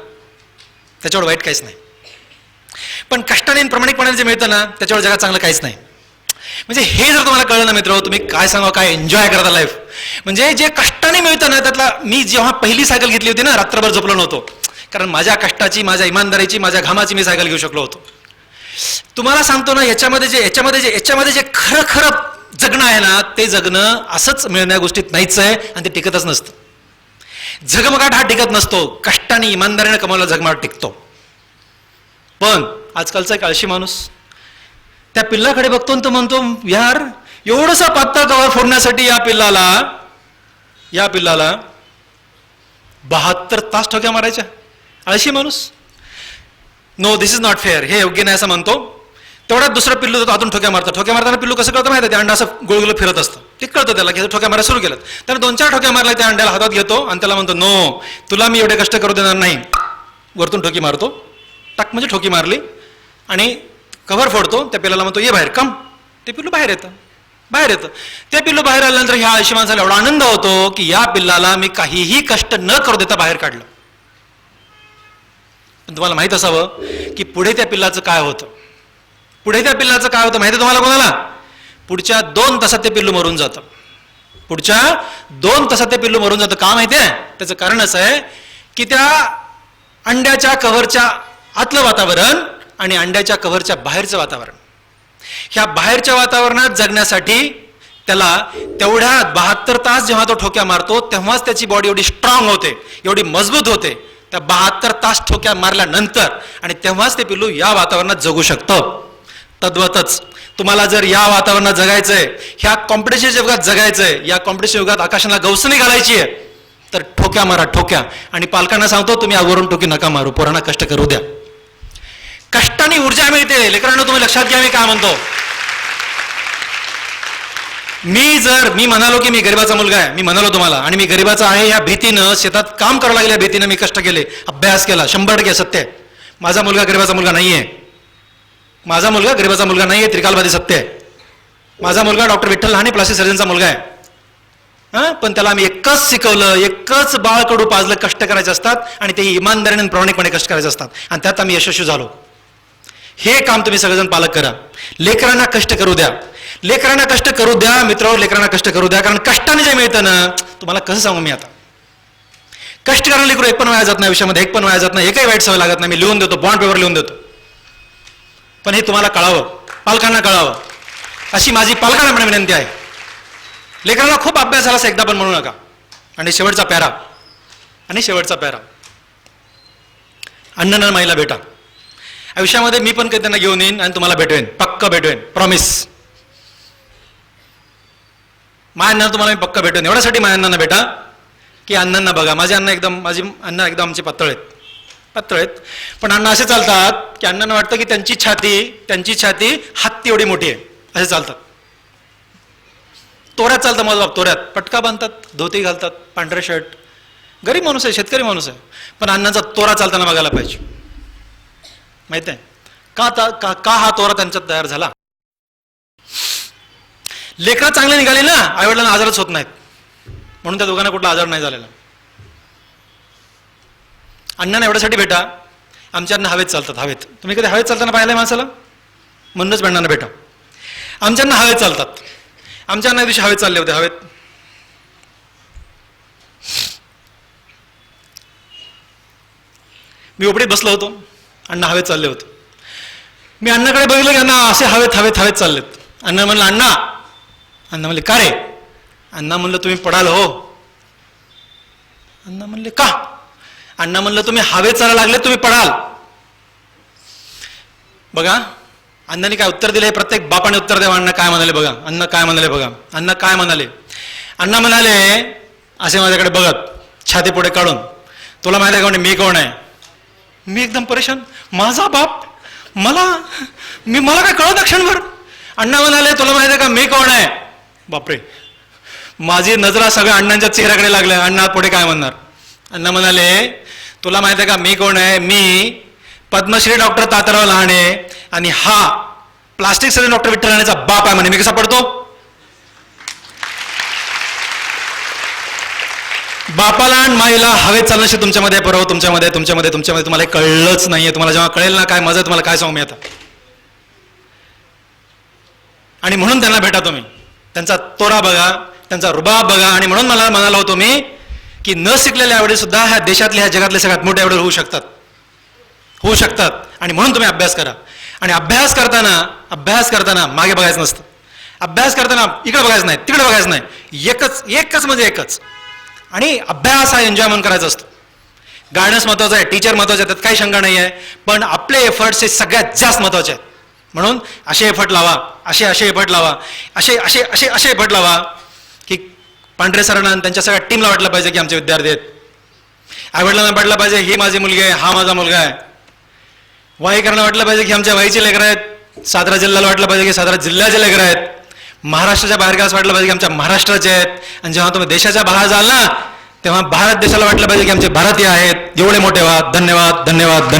त्याच्यावर वाईट काहीच नाही. पण कष्टाने प्रामाणिकपणाने जे मिळतं ना, त्याच्यावर जगात चांगलं काहीच नाही. म्हणजे हे जर तुम्हाला कळलं ना मित्र, तुम्ही काय सांगा, काय एन्जॉय करता लाईफ. म्हणजे जे कष्टाने मिळतं ना, त्यातला मी जेव्हा पहिली सायकल घेतली होती ना, रात्रभर झोपलो नव्हतो, कारण माझ्या कष्टाची, माझ्या इमानदारीची, माझ्या घामाची मी सायकल घेऊ शकलो होतो. तुम्हाला सांगतो ना, याच्यामध्ये जे खरं जगणं आहे ना, ते जगणं असंच मिळण्या गोष्टीत नाहीच आहे, आणि ते टिकतच नसतं. झगमगाट हा टिकत नसतो, कष्टाने इमानदारीने कमावला झगमगाट टिकतो. पण आजकालचा एक आळशी माणूस त्या पिल्लाकडे बघतो आणि तो म्हणतो, यार एवढंसा पातळ कव्हर फोडण्यासाठी या पिल्लाला 72 तास ठोक्या मारायच्या. आळशी माणूस. No, this is not fair, हे योग्य नाही असं म्हणतो. तेवढ्यात दुसरा पिल्लू आतून ठोक्या मारताना पिल्लू कसं कळतं माहिती आहे? त्या अंडा असं गोळगोळ फिरत असतं. ते कळतं त्याला की ठोक्या मारायला सुरू केलं. त्याने 2-4 ठोक्या मारल्या, त्या अंड्याला हातात घेतो आणि त्याला म्हणतो, नो, तुला मी एवढे कष्ट करू देणार नाही. वरतून ठोकी मारतो, टाक म्हणजे ठोकी मारली, आणि कव्हर फोडतो. त्या पिल्लाला म्हणतो, ये बाहेर, कम. ते पिल्लू बाहेर येतं. ते पिल्लू बाहेर आल्यानंतर ह्या आळशी माणसाला एवढा आनंद होतो की या पिल्लाला मी काहीही कष्ट न करू देता बाहेर काढलं. पण तुम्हाला माहीत असावं की पुढे त्या पिल्लाचं काय होतं. पुढे त्या पिल्लाचं काय होतं माहिती आहे तुम्हाला कोणाला? पुढच्या 2 तासात ते पिल्लू मरून जातं. पुढच्या 2 तासात ते पिल्लू मरून जातं. का माहिती आहे? त्याचं कारण असं आहे की त्या अंड्याच्या कव्हरच्या आतलं वातावरण आणि अंड्याच्या कव्हरच्या बाहेरचं वातावरण, ह्या बाहेरच्या वातावरणात जगण्यासाठी त्याला तेवढ्या 72 तास जेव्हा तो ठोक्या मारतो तेव्हाच त्याची बॉडी एवढी स्ट्रॉंग होते, एवढी मजबूत होते. त्या 72 तास ठोक्या मारल्यानंतर आणि तेव्हाच ते पिल्लू या वातावरणात जगू शकतं. तद्वतच तुम्हाला जर या वातावरणात जगायचंय, ह्या कॉम्पिटिशन युगात जगायचंय, या कॉम्पिटिशन युगात आकाशाला गवसणी घालायची आहे, तर ठोक्या मारा, ठोक्या. आणि पालकांना सांगतो तुम्ही आवरून ठोकी नका मारू, पोरांना कष्ट करू द्या. कष्टाने ऊर्जा मिळते. लेकरांना तुम्ही लक्षात घ्या मी काय म्हणतो. मी म्हणालो की मी गरीबाचा मुलगा आहे, मी म्हणालो तुम्हाला, आणि मी गरीबाचा आहे या भीतीनं, शेतात काम करावं लागल्या भीतीनं मी कष्ट केले, अभ्यास केला. 100% सत्य आहे. माझा मुलगा गरीबाचा मुलगा नाहीये. माझा मुलगा गरीबाचा मुलगा नाहीये, त्रिकालवादी सत्य आहे. माझा मुलगा डॉक्टर विठ्ठल लहाने प्लास्टिक सर्जनचा मुलगा आहे. पण त्याला आम्ही एकच शिकवलं, एकच बाळकडू पाजलं, कष्ट करायचे असतात आणि ते इमानदारीने प्रामाणिकपणे कष्ट करायचे असतात, आणि त्यात आम्ही यशस्वी झालो. हे काम तुम्ही सगळेजण पालक करा. लेकरांना कष्ट करू द्या, लेकरांना कष्ट करू द्या मित्र, लेकरांना कष्ट करू द्या. कारण कष्टाने जे मिळतं ना, तुम्हाला कसं सांगू मी आता, कष्ट करायला लेकरू एक पण वाया जात नाही, आयुष्यामध्ये एक पण वाया जात नाही, एकही वाईट सवय लागत नाही. मी लिहून देतो, बॉन्ड पेपर लिहून देतो. पण हे तुम्हाला कळावं, पालकांना कळावं, अशी माझी पालकांना पण विनंती आहे. लेकरांना खूप अभ्यास झाला असं एकदा पण म्हणू नका. आणि शेवटचा पॅरा, अण्णांना माईला भेटा. आयुष्यामध्ये मी पण काही त्यांना घेऊन येईन आणि तुम्हाला भेटवेन, पक्का भेटवेन, प्रॉमिस. माझ्या तुम्हाला मी पक्का भेटवेन. एवढ्यासाठी माझ्या अण्णांना भेटा की अण्णांना बघा. माझी अण्णा एकदम आमचे पातळ आहेत. पण अण्णा असे चालतात की अण्णांना वाटतं की त्यांची छाती हत्ती एवढी मोठी आहे, असे चालतात. तोऱ्यात चालतात माझा बाप, तोऱ्यात पटका बांधतात, धोती घालतात, पांढरे शर्ट. गरीब माणूस आहे, शेतकरी माणूस आहे, पण अण्णांचा तोरा चालताना बघायला पाहिजे. माहित आहे का हा तोरा त्यांच्यात तयार झाला? लेकरं चांगले निघाले ना, आईवडिलांना आजारच होत नाहीत, म्हणून त्या दोघांना कुठला आजार नाही झालेला. अण्णांना एवढ्यासाठी भेटा, आमच्या अण्णा हवेत चालतात. हवेत तुम्ही कधी हवेत चालताना पाहिलंय माणसाला? म्हणूनच अण्णांना भेटा. आमच्या अण्णा हवेत चालतात. आमच्या अण्णा दिवशी हवेत चालले होते. हवेत मी ओपडीत बसलो होतो, अण्णा हवेत चालले होते. मी अण्णाकडे बघितलं की अण्णा असे हवेत हवेत हवेत चाललेत. अण्णा म्हणलं अण्णा म्हणले का रे? अण्णा म्हणलं तुम्ही पडाल हो. अण्णा म्हणले का? अण्णा म्हणलं तुम्ही हवेत चालायला लागले, तुम्ही पडाल. बघा अण्णांनी काय उत्तर दिले, प्रत्येक बापाने उत्तर द्यावं. अण्णा काय म्हणाले बघा, अण्णा काय म्हणाले बघा. अण्णा काय म्हणाले? अण्णा म्हणाले असे माझ्याकडे बघत, छाती पुढे काढून, तुला माहिती आहे का मी कोण आहे? मी एकदम परेशान, माझा बाप, मला काय कळत क्षणभर. अण्णा म्हणाले तुला माहिती आहे का मी कोण आहे? बापरे, माझी नजरा सगळ्या अण्णांच्या चेहऱ्याकडे लागल्या. अण्णा पुढे काय म्हणणार? अण्णा म्हणाले तुला माहिती आहे का मी कोण आहे? मी पद्मश्री डॉक्टर तात्याराव लहाने आणि हा प्लास्टिक सर्जन डॉक्टर विठ्ठल लहानेचा बाप आहे म्हणे. मी कसा पडतो? बापाला आणि माईला हवेत चालण्याशी तुमच्यामध्ये परवा तुमच्यामध्ये तुम्हाला कळलंच नाहीये. तुम्हाला जेव्हा कळेल ना काय मजा, तुम्हाला काय सांगू मी आता. आणि म्हणून त्यांना भेटा तुम्ही, त्यांचा तोरा बघा, त्यांचा रुबाब बघा. आणि म्हणून मला म्हणाला होतो मी की न शिकलेले आवडे सुद्धा ह्या देशातले, ह्या जगातले सगळ्यात मोठे आवडे होऊ शकतात. आणि म्हणून तुम्ही अभ्यास करा. आणि अभ्यास करताना मागे बघायचं नसतं. अभ्यास करताना इकडे बघायचं नाही, तिकडे बघायचं नाही, एकच म्हणजे एकच. आणि अभ्यास हा एन्जॉय म्हणून करायचा असतो. गायडन्स महत्वाचं आहे, टीचर महत्वाचे आहे, त्यात काही शंका नाही आहे. पण आपले एफर्ट्स हे सगळ्यात जास्त महत्वाचे आहेत. म्हणून असे एफर्ट लावा, असे एफर्ट लावा, असे एफर्ट लावा की पांढरे सरांना त्यांच्या सगळ्या टीमला वाटलं पाहिजे की आमचे विद्यार्थी आहेत. आईवडिलांना वाटलं पाहिजे ही माझी मुलगी आहे, हा माझा मुलगा आहे. वाईकरांना वाटलं पाहिजे की आमच्या वाईचे लेकरं आहेत. सातारा जिल्ह्याला वाटलं पाहिजे की सातारा जिल्ह्याचे लेकरं आहेत. महाराष्ट्राच्या बाहेर गावास वाटलं पाहिजे की आमच्या महाराष्ट्राचे आहेत. आणि जेव्हा तुम्ही देशाच्या बाहेर जाल ना, तेव्हा भारत देशाला वाटलं पाहिजे की आमचे भारतीय आहेत. एवढे मोठे व्हा. धन्यवाद.